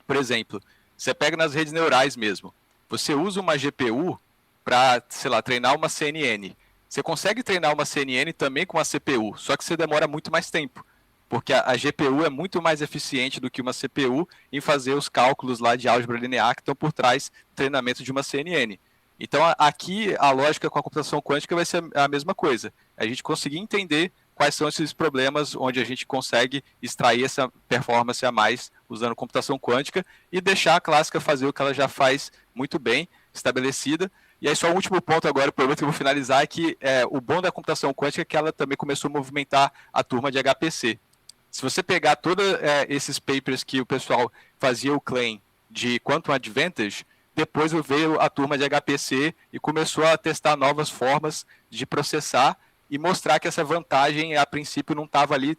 por exemplo, você pega nas redes neurais mesmo, você usa uma GPU para, sei lá, treinar uma CNN. Você consegue treinar uma CNN também com uma CPU, só que você demora muito mais tempo, porque a GPU é muito mais eficiente do que uma CPU em fazer os cálculos lá de álgebra linear que estão por trás do treinamento de uma CNN. Então, aqui, a lógica com a computação quântica vai ser a mesma coisa. A gente conseguir entender quais são esses problemas onde a gente consegue extrair essa performance a mais usando computação quântica e deixar a clássica fazer o que ela já faz muito bem, estabelecida. E aí, só o último ponto agora, o problema que eu vou finalizar, é que o bom da computação quântica é que ela também começou a movimentar a turma de HPC. Se você pegar todos esses papers que o pessoal fazia o claim de Quantum Advantage, depois veio a turma de HPC e começou a testar novas formas de processar e mostrar que essa vantagem, a princípio, não estava ali,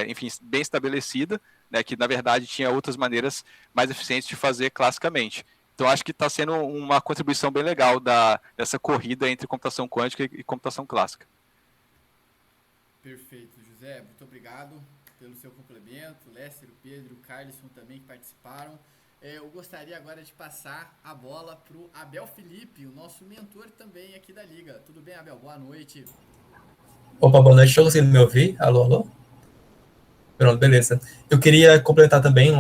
enfim, bem estabelecida, né, que, na verdade, tinha outras maneiras mais eficientes de fazer classicamente. Então, acho que está sendo uma contribuição bem legal dessa corrida entre computação quântica e computação clássica. Perfeito, José. Muito obrigado pelo seu complemento. Lester, o Pedro, o Carlson também que participaram. Eu gostaria agora de passar a bola para o Abel Felipe, o nosso mentor também aqui da Liga. Tudo bem, Abel? Boa noite. Opa, boa noite. Estou conseguindo me ouvir? Alô, alô? Pronto, beleza. Eu queria completar também,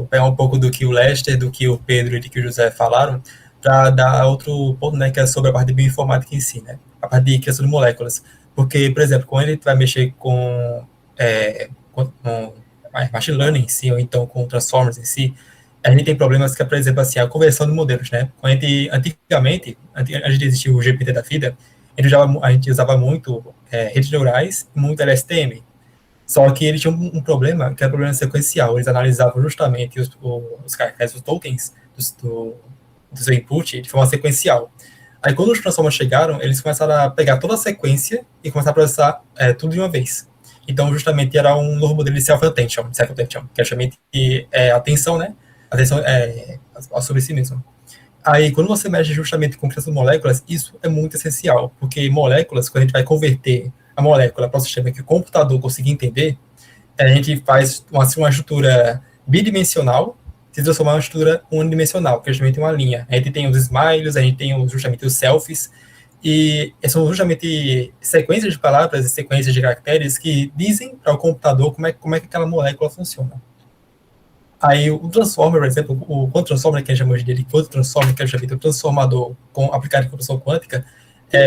pegar um pouco do que o Lester, do que o Pedro e do que o José falaram, para dar outro ponto, né, que é sobre a parte de bioinformática em si, né? A parte de criação de moléculas. Porque, por exemplo, quando ele vai mexer com machine learning em si, ou então com transformers em si, a gente tem problemas que é, por exemplo, assim, a conversão de modelos, né? Quando antigamente, antes de existir o GPT da vida, a gente usava muito redes neurais e muito LSTM. Só que ele tinha um problema, que era o problema sequencial. Eles analisavam justamente os caracteres, os tokens do seu input de forma sequencial. Aí, quando os transformers chegaram, eles começaram a pegar toda a sequência e começaram a processar tudo de uma vez. Então, justamente, era um novo modelo de self-attention, que é justamente atenção, né? Atenção sobre si mesmo. Aí, quando você mexe justamente com criação de moléculas, isso é muito essencial, porque moléculas, quando a gente vai converter a molécula para o sistema que o computador consiga entender, a gente faz uma estrutura bidimensional se transformar em uma estrutura unidimensional, que é justamente uma linha. A gente tem os smiles, a gente tem justamente os selfies, e são justamente sequências de palavras e sequências de caracteres que dizem para o computador como é que aquela molécula funciona. Aí o Transformer, por exemplo, o Quantum Transformer, que a gente chama hoje dele, Quantum Transformer, que é justamente o transformador aplicado em computação quântica,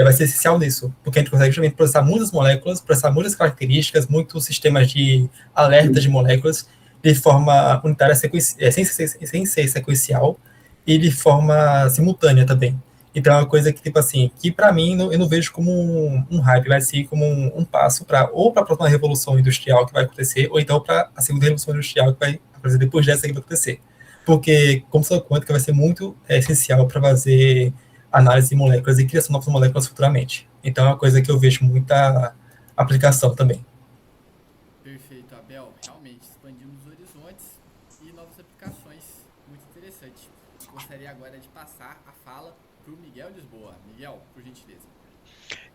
vai ser essencial nisso, porque a gente consegue justamente processar muitas moléculas, processar muitas características, muitos sistemas de alertas de moléculas, de forma unitária, sem ser sequencial, e de forma simultânea também. Então é uma coisa que, tipo assim, que para mim eu não vejo como um hype, vai ser como um passo ou para a próxima revolução industrial que vai acontecer, ou então para a segunda revolução industrial que vai acontecer depois dessa que vai acontecer. Porque computação quântica vai ser muito essencial para fazer análise de moléculas e criação de novas moléculas futuramente. Então é uma coisa que eu vejo muita aplicação também. Perfeito, Abel. Realmente expandimos os horizontes e novas aplicações. Muito interessante. Gostaria agora de passar a fala para o Miguel Lisboa. Miguel, por gentileza.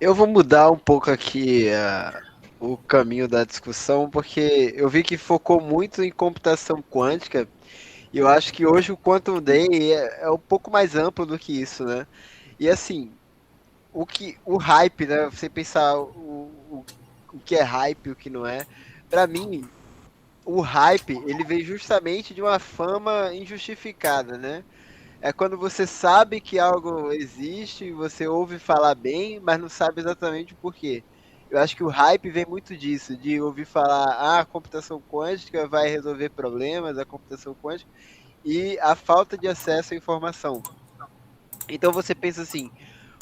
Eu vou mudar um pouco aqui o caminho da discussão, porque eu vi que focou muito em computação quântica, e eu acho que hoje o Quantum Day é um pouco mais amplo do que isso, né? E assim, o hype, né? Você pensar o que é hype e o que não é, para mim, o hype, ele vem justamente de uma fama injustificada, né? É quando você sabe que algo existe, você ouve falar bem, mas não sabe exatamente o porquê. Eu acho que o hype vem muito disso, de ouvir falar, a computação quântica vai resolver problemas, a computação quântica, e a falta de acesso à informação. Então você pensa assim,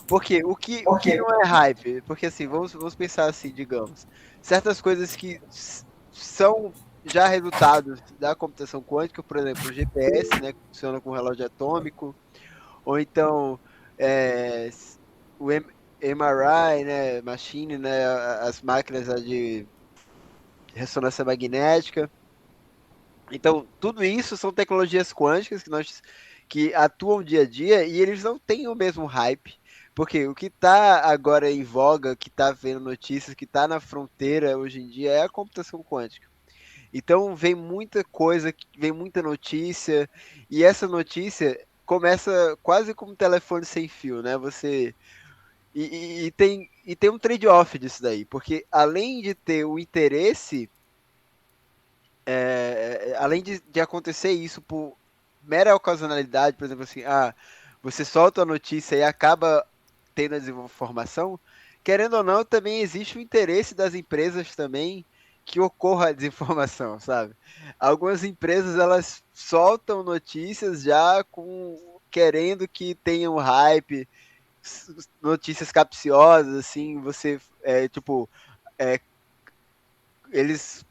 porque o que não é hype? Porque assim, vamos pensar assim, digamos, certas coisas que são já resultados da computação quântica, por exemplo, o GPS, né, que funciona com relógio atômico, ou então o MRI, né, machine, né, as máquinas de ressonância magnética. Então, tudo isso são tecnologias quânticas que atuam dia a dia e eles não têm o mesmo hype. Porque o que está agora em voga, que está vendo notícias, que está na fronteira hoje em dia é a computação quântica. Então vem muita coisa, vem muita notícia, e essa notícia começa quase como um telefone sem fio, né? Tem um trade-off disso daí, porque além de ter o interesse, além de acontecer isso por mera ocasionalidade, por exemplo, assim, você solta a notícia e acaba tendo a desinformação, querendo ou não, também existe o interesse das empresas também que ocorra a desinformação, sabe? Algumas empresas, elas soltam notícias já querendo que tenham hype, notícias capciosas, assim, eles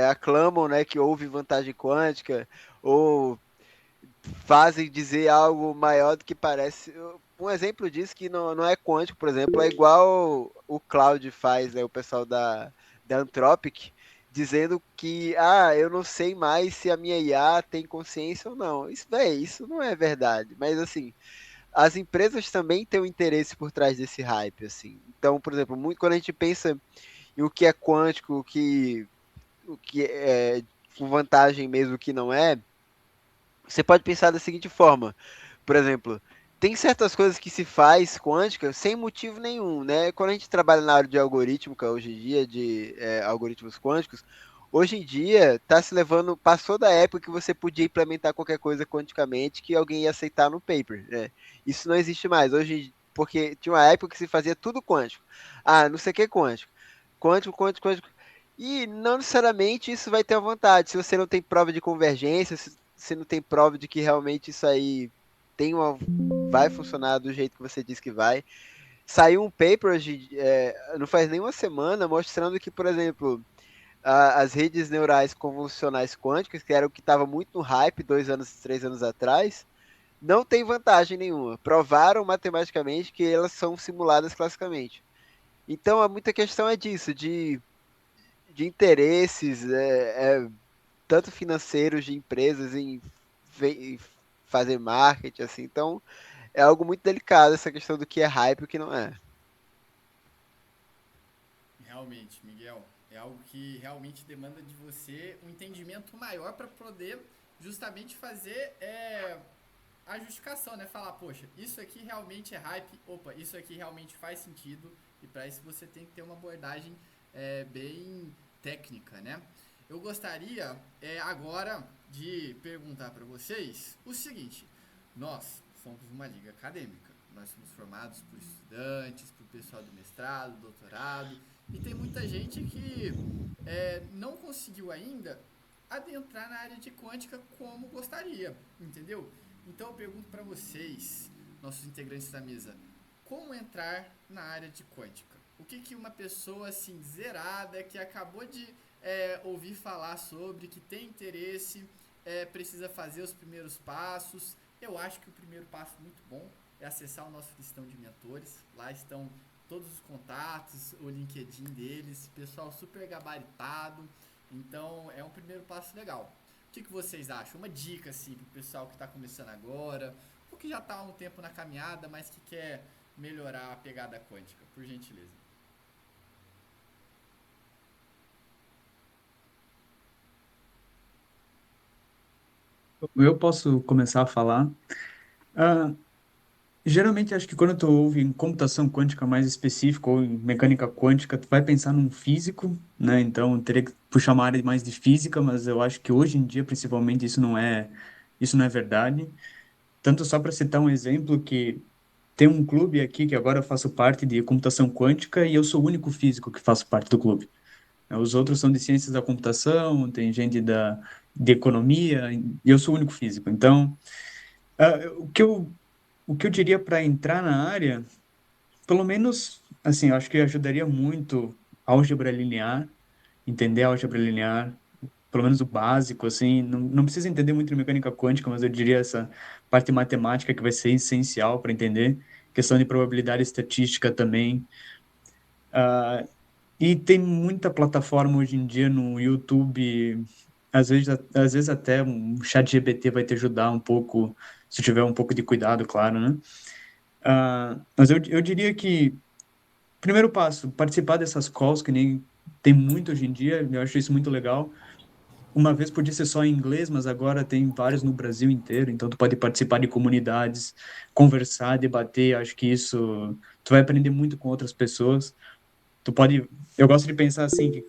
aclamam, né, que houve vantagem quântica, ou fazem dizer algo maior do que parece. Um exemplo disso que não é quântico, por exemplo, é igual o Cloud faz, né, o pessoal da Anthropic, dizendo que eu não sei mais se a minha IA tem consciência ou não. Isso não é verdade. Mas assim, as empresas também têm um interesse por trás desse hype, assim. Então, por exemplo, muito quando a gente pensa em o que é quântico, o que é com vantagem mesmo, o que não é, você pode pensar da seguinte forma, por exemplo, tem certas coisas que se faz quântica sem motivo nenhum, né? Quando a gente trabalha na área de algorítmica hoje em dia, de algoritmos quânticos, hoje em dia passou da época que você podia implementar qualquer coisa quanticamente que alguém ia aceitar no paper, né? Isso não existe mais, porque tinha uma época que se fazia tudo quântico. Não sei o que é quântico. Quântico. E não necessariamente isso vai ter uma vantagem. Se você não tem prova de convergência, se você não tem prova de que realmente isso aí vai funcionar do jeito que você diz que vai. Saiu um paper hoje, não faz nem uma semana, mostrando que, por exemplo, as redes neurais convolucionais quânticas, que era o que estava muito no hype 2 anos, 3 anos atrás, não tem vantagem nenhuma. Provaram matematicamente que elas são simuladas classicamente. Então, muita questão é disso, de de interesses, tanto financeiros de empresas em fazer marketing, assim. Então, é algo muito delicado essa questão do que é hype e o que não é. Realmente, Miguel, é algo que realmente demanda de você um entendimento maior para poder justamente fazer a justificação, né? Falar, poxa, isso aqui realmente é hype, opa, isso aqui realmente faz sentido, e para isso você tem que ter uma abordagem bem técnica, né? Eu gostaria agora de perguntar para vocês o seguinte: nós somos uma liga acadêmica, nós somos formados por estudantes, por pessoal do mestrado, doutorado, e tem muita gente que não conseguiu ainda adentrar na área de quântica como gostaria, entendeu? Então eu pergunto para vocês, nossos integrantes da mesa, como entrar na área de quântica? O que uma pessoa assim zerada, que acabou de ouvir falar sobre, que tem interesse, precisa fazer os primeiros passos? Eu acho que o primeiro passo muito bom é acessar o nosso listão de mentores. Lá estão todos os contatos, o LinkedIn deles, pessoal super gabaritado. Então é um primeiro passo legal. O que vocês acham? Uma dica assim para o pessoal que está começando agora, ou que já está há um tempo na caminhada, mas que quer melhorar a pegada quântica, por gentileza. Eu posso começar a falar. Ah, Geralmente, acho que quando tu ouve em computação quântica mais específico ou em mecânica quântica, tu vai pensar num físico, né? Então, teria que puxar uma área mais de física, mas eu acho que hoje em dia, principalmente, isso não é verdade. Tanto só para citar um exemplo que tem um clube aqui que agora eu faço parte de computação quântica e eu sou o único físico que faço parte do clube. Os outros são de ciências da computação, tem gente de economia, e eu sou o único físico. Então, o que eu diria para entrar na área, pelo menos, assim, eu acho que ajudaria muito álgebra linear, entender álgebra linear, pelo menos o básico, assim, não precisa entender muito de mecânica quântica, mas eu diria essa parte matemática que vai ser essencial para entender, questão de probabilidade estatística também. E tem muita plataforma hoje em dia no YouTube, às vezes até um chat GPT vai te ajudar um pouco, se tiver um pouco de cuidado, claro, né? Mas eu diria que, primeiro passo, participar dessas calls, que nem tem muito hoje em dia, eu acho isso muito legal. Uma vez podia ser só em inglês, mas agora tem vários no Brasil inteiro, então tu pode participar de comunidades, conversar, debater, acho que isso, tu vai aprender muito com outras pessoas. Eu gosto de pensar assim, que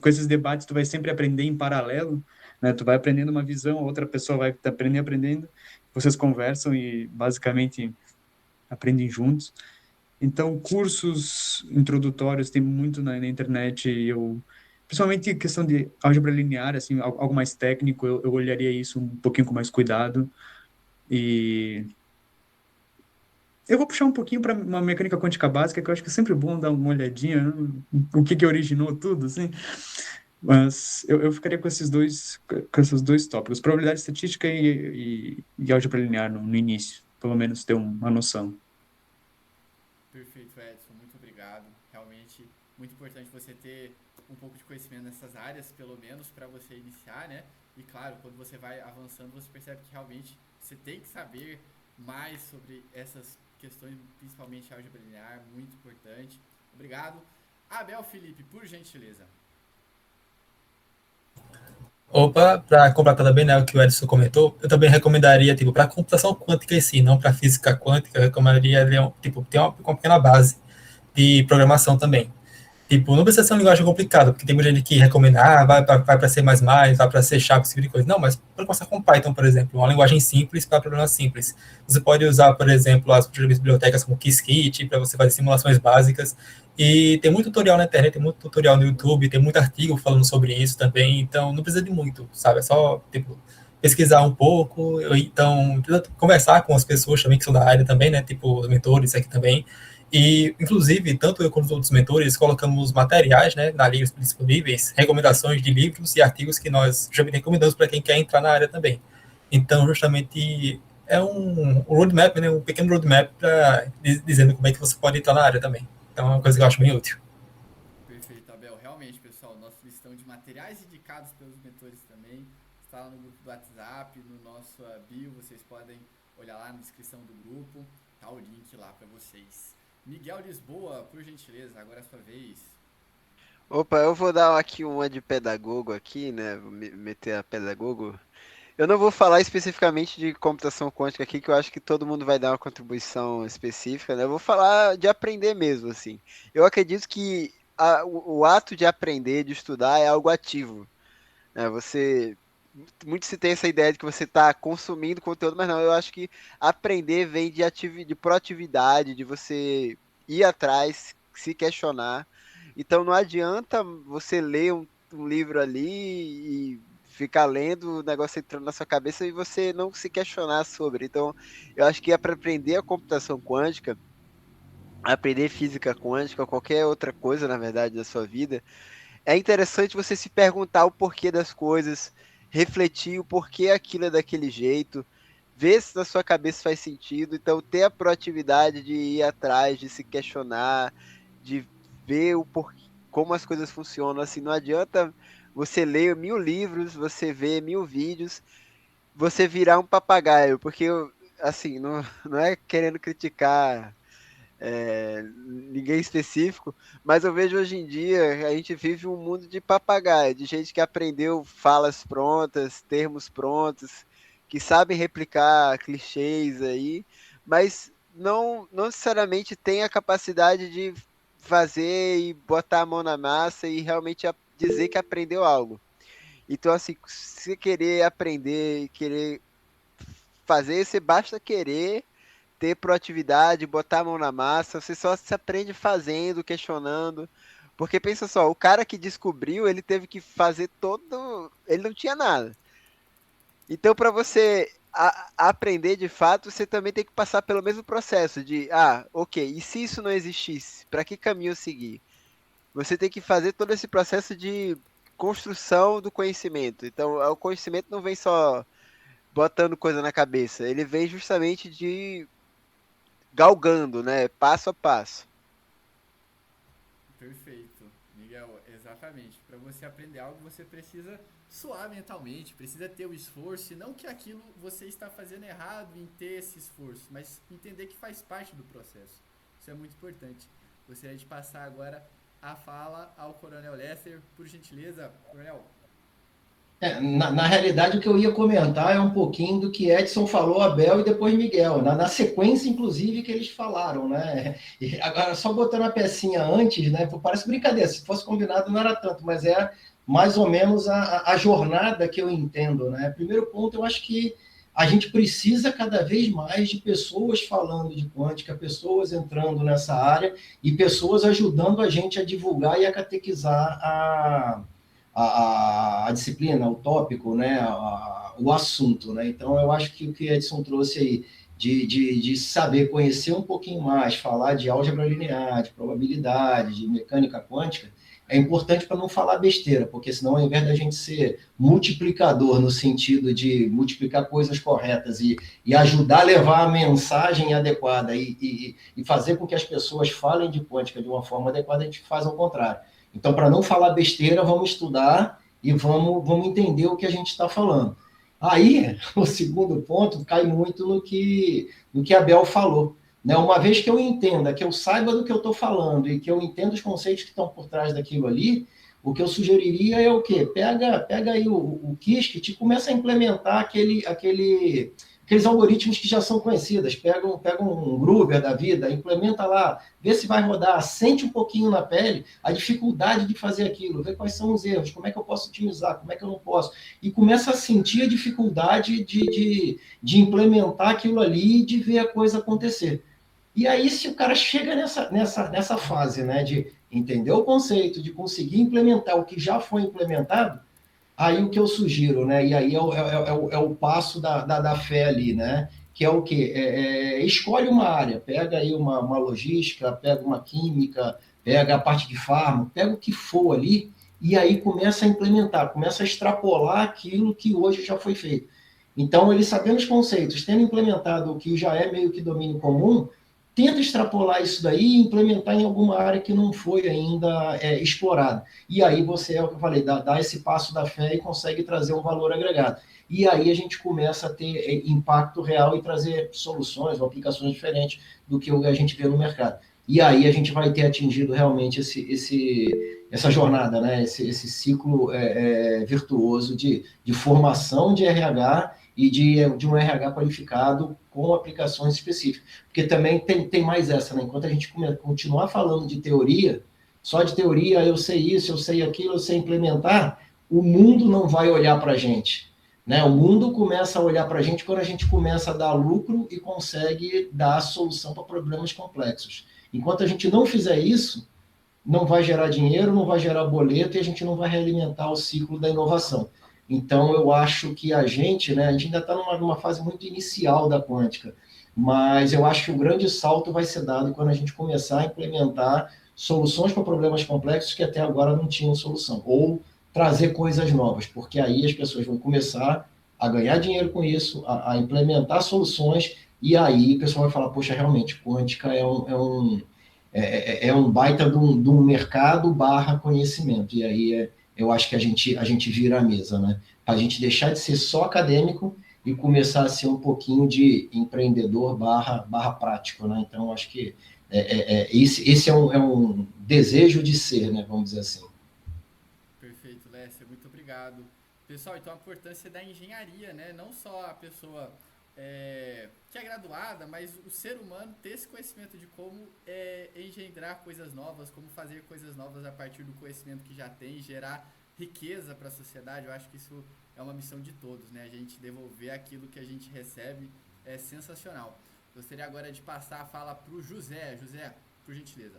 com esses debates tu vai sempre aprender em paralelo, né? Tu vai aprendendo uma visão, a outra pessoa vai aprendendo, vocês conversam e basicamente aprendem juntos. Então, cursos introdutórios tem muito na internet, principalmente questão de álgebra linear, assim, algo mais técnico, eu olharia isso um pouquinho com mais cuidado. E eu vou puxar um pouquinho para uma mecânica quântica básica, que eu acho que é sempre bom dar uma olhadinha, né, o que originou tudo, assim. Mas eu ficaria com esses dois tópicos, probabilidade estatística e álgebra linear no início, pelo menos ter uma noção. Perfeito, Edson, muito obrigado. Realmente muito importante você ter um pouco de conhecimento nessas áreas, pelo menos para você iniciar, né? E claro, quando você vai avançando, você percebe que realmente você tem que saber mais sobre essas questões, principalmente álgebra linear, muito importante. Obrigado. Abel Felipe, por gentileza. Opa, para completar também, né, o que o Edson comentou, eu também recomendaria, tipo, para computação quântica em si, não para física quântica, eu recomendaria, tipo, ter uma pequena base de programação também. Tipo, não precisa ser uma linguagem complicada, porque tem muita gente que recomenda, vai para C++, vai para C#, esse tipo de coisa. Não, mas pode começar com Python, por exemplo, uma linguagem simples para problemas simples. Você pode usar, por exemplo, as bibliotecas como Qiskit para você fazer simulações básicas. E tem muito tutorial na internet, tem muito tutorial no YouTube, tem muito artigo falando sobre isso também. Então, não precisa de muito, sabe? É só, tipo, pesquisar um pouco, ou então conversar com as pessoas também que são da área também, né? Tipo, os mentores aqui também. E, inclusive, tanto eu quanto os outros mentores colocamos materiais, né, na liga disponíveis, recomendações de livros e artigos que nós já recomendamos para quem quer entrar na área também. Então, justamente, é um roadmap, né, um pequeno roadmap dizendo como é que você pode entrar na área também. Então, é uma coisa que eu acho bem útil. Perfeito, Abel. Realmente, pessoal, nosso listão materiais indicados pelos mentores também, está lá no grupo do WhatsApp, no nosso bio, vocês podem olhar lá na descrição do grupo, tá o link lá para vocês. Miguel Lisboa, por gentileza, agora é a sua vez. Opa, eu vou dar aqui uma de pedagogo aqui, né? Vou meter a pedagogo. Eu não vou falar especificamente de computação quântica aqui, que eu acho que todo mundo vai dar uma contribuição específica, né? Eu vou falar de aprender mesmo, assim. Eu acredito que o ato de aprender, de estudar, é algo ativo, né? Muito se tem essa ideia de que você está consumindo conteúdo, mas não, eu acho que aprender vem de proatividade, de você ir atrás, se questionar. Então não adianta você ler um livro ali e ficar lendo, o negócio entrando na sua cabeça e você não se questionar sobre. Então eu acho que é para aprender a computação quântica, aprender física quântica, ou qualquer outra coisa, na verdade, da sua vida, é interessante você se perguntar o porquê das coisas, refletir o porquê aquilo é daquele jeito, ver se na sua cabeça faz sentido. Então, ter a proatividade de ir atrás, de se questionar, de ver o porquê, como as coisas funcionam. Assim, não adianta você ler 1000 livros, você ver 1000 vídeos, você virar um papagaio, porque, assim, não é querendo criticar ninguém específico, mas eu vejo hoje em dia, a gente vive um mundo de papagaio, de gente que aprendeu falas prontas, termos prontos, que sabem replicar clichês aí, mas não necessariamente tem a capacidade de fazer e botar a mão na massa e realmente dizer que aprendeu algo. Então, assim, se querer aprender, querer fazer, você basta querer, ter proatividade, botar a mão na massa. Você só se aprende fazendo, questionando. Porque pensa só, o cara que descobriu, ele teve que fazer todo... Ele não tinha nada. Então, para você aprender de fato, você também tem que passar pelo mesmo processo de, ok, e se isso não existisse? Para que caminho seguir? Você tem que fazer todo esse processo de construção do conhecimento. Então, o conhecimento não vem só botando coisa na cabeça, ele vem justamente de galgando, né? Passo a passo. Perfeito, Miguel, exatamente. Para você aprender algo, você precisa suar mentalmente, precisa ter o esforço, e não que aquilo você está fazendo errado em ter esse esforço, mas entender que faz parte do processo. Isso é muito importante. Gostaria de passar agora a fala ao Coronel Lester, por gentileza, Coronel. Na realidade, o que eu ia comentar é um pouquinho do que Edson falou, Abel e depois Miguel, na sequência, inclusive, que eles falaram, né? E agora, só botando a pecinha antes, né? Parece brincadeira, se fosse combinado não era tanto, mas é mais ou menos a jornada que eu entendo, né? Primeiro ponto, eu acho que a gente precisa cada vez mais de pessoas falando de quântica, pessoas entrando nessa área e pessoas ajudando a gente a divulgar e a catequizar a disciplina, o tópico, né, o assunto, né? Então, eu acho que o que Edson trouxe aí, de saber conhecer um pouquinho mais, falar de álgebra linear, de probabilidade, de mecânica quântica, é importante para não falar besteira, porque senão, ao invés da gente ser multiplicador, no sentido de multiplicar coisas corretas e ajudar a levar a mensagem adequada e fazer com que as pessoas falem de quântica de uma forma adequada, a gente faz ao contrário. Então, para não falar besteira, vamos estudar e vamos entender o que a gente está falando. Aí, o segundo ponto cai muito no que Abel falou, né? Uma vez que eu entenda, que eu saiba do que eu estou falando e que eu entenda os conceitos que estão por trás daquilo ali, o que eu sugeriria é o quê? Pega aí o Qiskit e começa a implementar aqueles algoritmos que já são conhecidos. Pega um Gruber da vida, implementa lá, vê se vai rodar, sente um pouquinho na pele a dificuldade de fazer aquilo, vê quais são os erros, como é que eu posso otimizar, como é que eu não posso. E começa a sentir a dificuldade de implementar aquilo ali e de ver a coisa acontecer. E aí, se o cara chega nessa fase, né, de entender o conceito, de conseguir implementar o que já foi implementado, aí o que eu sugiro, né? E aí é o passo da fé ali, né? Que é o quê? Escolhe uma área, pega aí uma logística, pega uma química, pega a parte de farma, pega o que for ali, e aí começa a implementar, começa a extrapolar aquilo que hoje já foi feito. Então, ele sabendo os conceitos, tendo implementado o que já é meio que domínio comum, tenta extrapolar isso daí e implementar em alguma área que não foi ainda explorada. E aí você, é o que eu falei, dá esse passo da fé e consegue trazer um valor agregado. E aí a gente começa a ter impacto real e trazer soluções ou aplicações diferentes do que a gente vê no mercado. E aí a gente vai ter atingido realmente essa jornada, né? esse ciclo virtuoso de formação de RH e de um RH qualificado com aplicações específicas. Porque também tem mais essa, né? Enquanto a gente continuar falando de teoria, só de teoria, eu sei isso, eu sei aquilo, eu sei implementar, o mundo não vai olhar para a gente. Né? O mundo começa a olhar para a gente quando a gente começa a dar lucro e consegue dar solução para problemas complexos. Enquanto a gente não fizer isso, não vai gerar dinheiro, não vai gerar boleto e a gente não vai realimentar o ciclo da inovação. Então, eu acho que a gente ainda está numa fase muito inicial da quântica, mas eu acho que o grande salto vai ser dado quando a gente começar a implementar soluções para problemas complexos que até agora não tinham solução, ou trazer coisas novas, porque aí as pessoas vão começar a ganhar dinheiro com isso, a implementar soluções, e aí o pessoal vai falar, poxa, realmente, quântica é um baita de um mercado / conhecimento, e aí eu acho que a gente vira a mesa, né? Para a gente deixar de ser só acadêmico e começar a ser um pouquinho de empreendedor / prático, né? Então, acho que esse é um desejo de ser, né? Vamos dizer assim. Perfeito, Lécia, muito obrigado. Pessoal, então a importância da engenharia, né? Não só a pessoa que é graduada, mas o ser humano ter esse conhecimento de como engendrar coisas novas, como fazer coisas novas a partir do conhecimento que já tem, gerar riqueza para a sociedade. Eu acho que isso é uma missão de todos, né? A gente devolver aquilo que a gente recebe é sensacional. Gostaria agora de passar a fala para o José. José, por gentileza.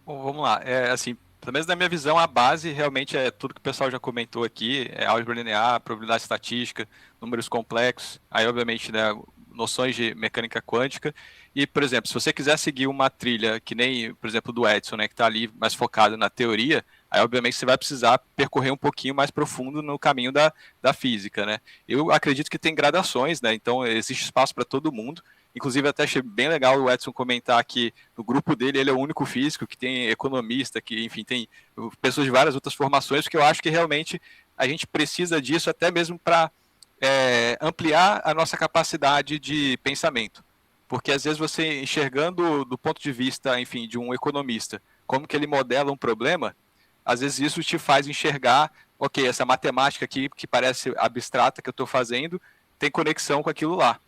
Bom, vamos lá. Assim, pelo menos na minha visão, a base realmente é tudo que o pessoal já comentou aqui, álgebra linear, probabilidade estatística, números complexos, aí obviamente, né, noções de mecânica quântica. E, por exemplo, se você quiser seguir uma trilha que nem, por exemplo, do Edson, né, que está ali mais focado na teoria, aí obviamente você vai precisar percorrer um pouquinho mais profundo no caminho da física, né? Eu acredito que tem gradações, né? Então existe espaço para todo mundo. Inclusive, até achei bem legal o Edson comentar que no grupo dele ele é o único físico, que tem economista, que, enfim, tem pessoas de várias outras formações, porque eu acho que realmente a gente precisa disso até mesmo para ampliar a nossa capacidade de pensamento. Porque às vezes você enxergando do ponto de vista, enfim, de um economista, como que ele modela um problema, às vezes isso te faz enxergar, ok, essa matemática aqui que parece abstrata que eu estou fazendo, tem conexão com aquilo lá.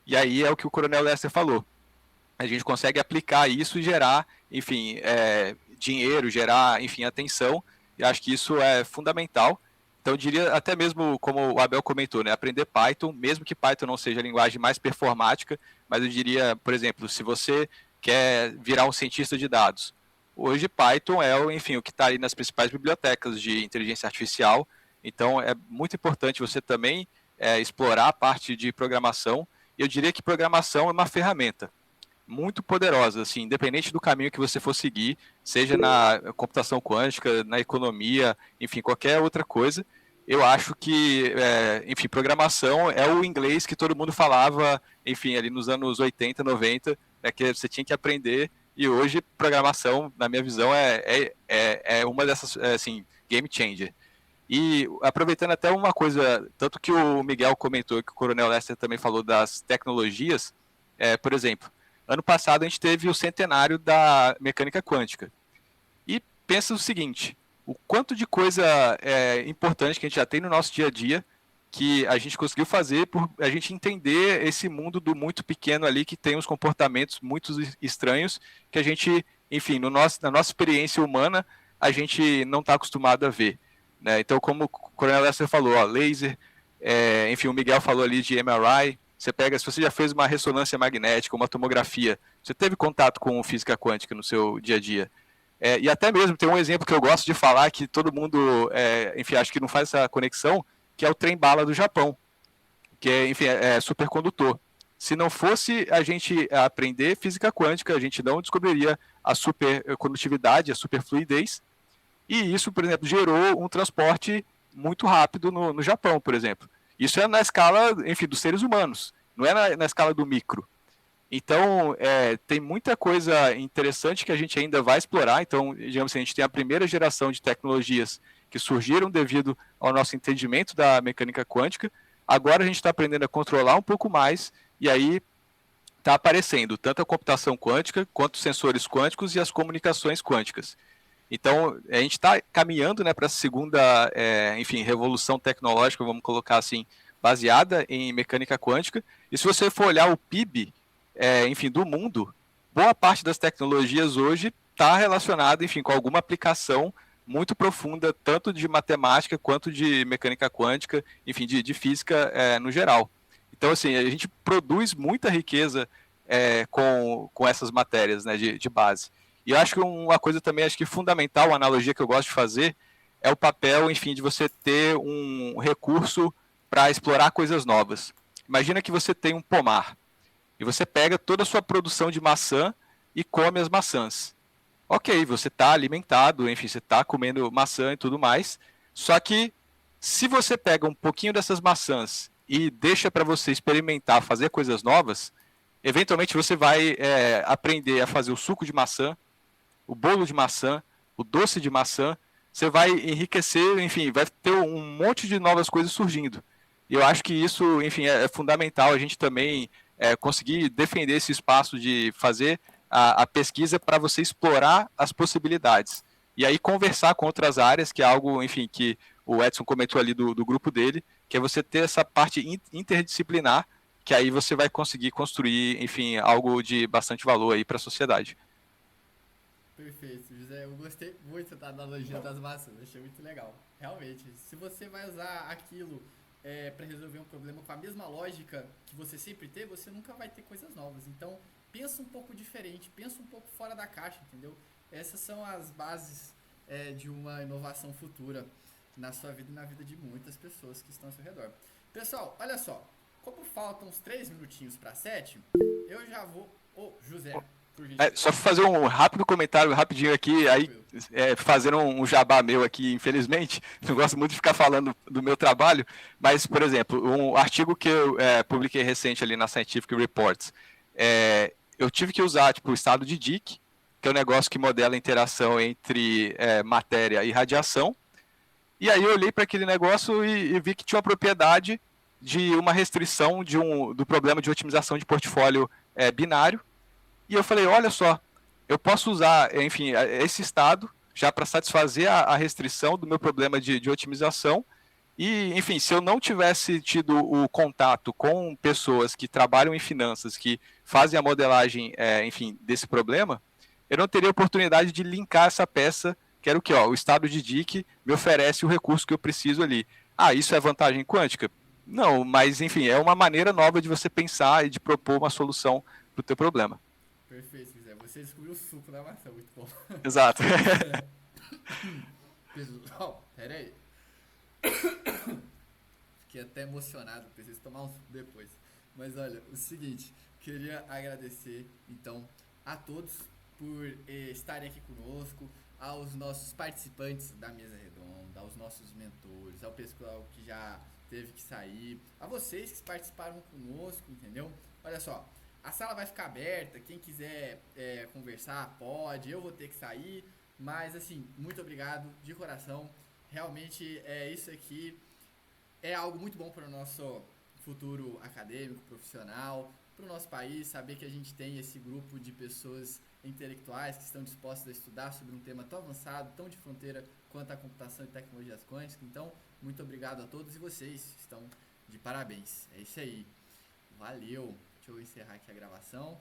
E aí é o que o Coronel Lester falou. A gente consegue aplicar isso e gerar, enfim, dinheiro, gerar, enfim, atenção. E acho que isso é fundamental. Então, eu diria até mesmo, como o Abel comentou, né, aprender Python, mesmo que Python não seja a linguagem mais performática, mas eu diria, por exemplo, se você quer virar um cientista de dados, hoje Python é, enfim, o que está ali nas principais bibliotecas de inteligência artificial. Então, é muito importante você também explorar a parte de programação. Eu diria que programação é uma ferramenta muito poderosa, assim, independente do caminho que você for seguir, seja na computação quântica, na economia, enfim, qualquer outra coisa. Eu acho que, enfim, programação é o inglês que todo mundo falava, enfim, ali nos anos 80, 90, que você tinha que aprender, e hoje programação, na minha visão, é uma dessas, assim, game changer. E aproveitando até uma coisa, tanto que o Miguel comentou, que o Coronel Lester também falou das tecnologias, por exemplo, ano passado a gente teve o centenário da mecânica quântica. E pensa o seguinte, o quanto de coisa importante que a gente já tem no nosso dia a dia, que a gente conseguiu fazer por a gente entender esse mundo do muito pequeno ali, que tem uns comportamentos muito estranhos, que a gente, enfim, na nossa experiência humana, a gente não está acostumado a ver. Né? Então, como o Coronel Lester falou, laser, enfim, o Miguel falou ali de MRI, você pega, se você já fez uma ressonância magnética, uma tomografia, você teve contato com física quântica no seu dia a dia. E até mesmo tem um exemplo que eu gosto de falar, que todo mundo, enfim, acho que não faz essa conexão, que é o trem-bala do Japão, que enfim, é supercondutor. Se não fosse a gente aprender física quântica, a gente não descobriria a supercondutividade, a superfluidez. E isso, por exemplo, gerou um transporte muito rápido no Japão, por exemplo. Isso é na escala, enfim, dos seres humanos, não é na escala do micro. Então, tem muita coisa interessante que a gente ainda vai explorar. Então, digamos assim, a gente tem a primeira geração de tecnologias que surgiram devido ao nosso entendimento da mecânica quântica. Agora a gente está aprendendo a controlar um pouco mais, e aí está aparecendo tanto a computação quântica, quanto os sensores quânticos e as comunicações quânticas. Então, a gente está caminhando, né, para a segunda, enfim, revolução tecnológica, vamos colocar assim, baseada em mecânica quântica. E se você for olhar o PIB, enfim, do mundo, boa parte das tecnologias hoje está relacionada, enfim, com alguma aplicação muito profunda, tanto de matemática quanto de mecânica quântica, enfim, de física no geral. Então, assim, a gente produz muita riqueza com essas matérias, né, de base. E eu acho que uma coisa também, acho que fundamental, uma analogia que eu gosto de fazer, é o papel, enfim, de você ter um recurso para explorar coisas novas. Imagina que você tem um pomar, e você pega toda a sua produção de maçã e come as maçãs. Ok, você está alimentado, enfim, você está comendo maçã e tudo mais, só que se você pega um pouquinho dessas maçãs e deixa para você experimentar, fazer coisas novas, eventualmente você vai aprender a fazer o suco de maçã, o bolo de maçã, o doce de maçã, você vai enriquecer, enfim, vai ter um monte de novas coisas surgindo. E eu acho que isso, enfim, é fundamental a gente também conseguir defender esse espaço de fazer a pesquisa para você explorar as possibilidades. E aí conversar com outras áreas, que é algo, enfim, que o Edson comentou ali do grupo dele, que é você ter essa parte interdisciplinar, que aí você vai conseguir construir, enfim, algo de bastante valor aí para a sociedade. Perfeito, José. Eu gostei muito da analogia das maçãs, achei muito legal. Realmente, se você vai usar aquilo para resolver um problema com a mesma lógica que você sempre teve, você nunca vai ter coisas novas. Então, pensa um pouco diferente, pensa um pouco fora da caixa, entendeu? Essas são as bases de uma inovação futura na sua vida e na vida de muitas pessoas que estão ao seu redor. Pessoal, olha só, como faltam uns 3 minutinhos para 7, eu já vou... José... Só fazer um rápido comentário, rapidinho aqui, aí fazendo um jabá meu aqui, infelizmente, não gosto muito de ficar falando do meu trabalho, mas, por exemplo, um artigo que eu publiquei recente ali na Scientific Reports, eu tive que usar tipo, o estado de Dicke, que é um negócio que modela a interação entre matéria e radiação, e aí eu olhei para aquele negócio e vi que tinha uma propriedade de uma restrição do problema de otimização de portfólio binário. E eu falei, olha só, eu posso usar, enfim, esse estado já para satisfazer a restrição do meu problema de otimização. E, enfim, se eu não tivesse tido o contato com pessoas que trabalham em finanças, que fazem a modelagem, enfim, desse problema, eu não teria oportunidade de linkar essa peça, que era o que? O estado de Dicke me oferece o recurso que eu preciso ali. Ah, isso é vantagem quântica? Não, mas, enfim, é uma maneira nova de você pensar e de propor uma solução para o teu problema. Perfeito, José. Você descobriu o suco da maçã, muito bom. Exato. Pessoal, pera aí. Fiquei até emocionado, preciso tomar um suco depois. Mas olha, o seguinte, queria agradecer, então, a todos por estarem aqui conosco, aos nossos participantes da mesa redonda, aos nossos mentores, ao pessoal que já teve que sair, a vocês que participaram conosco, entendeu? Olha só, a sala vai ficar aberta, quem quiser conversar pode, eu vou ter que sair, mas assim, muito obrigado de coração, realmente isso aqui é algo muito bom para o nosso futuro acadêmico, profissional, para o nosso país, saber que a gente tem esse grupo de pessoas intelectuais que estão dispostas a estudar sobre um tema tão avançado, tão de fronteira quanto a computação e tecnologias quânticas. Então, muito obrigado a todos e vocês estão de parabéns. É isso aí. Valeu. Deixa eu encerrar aqui a gravação.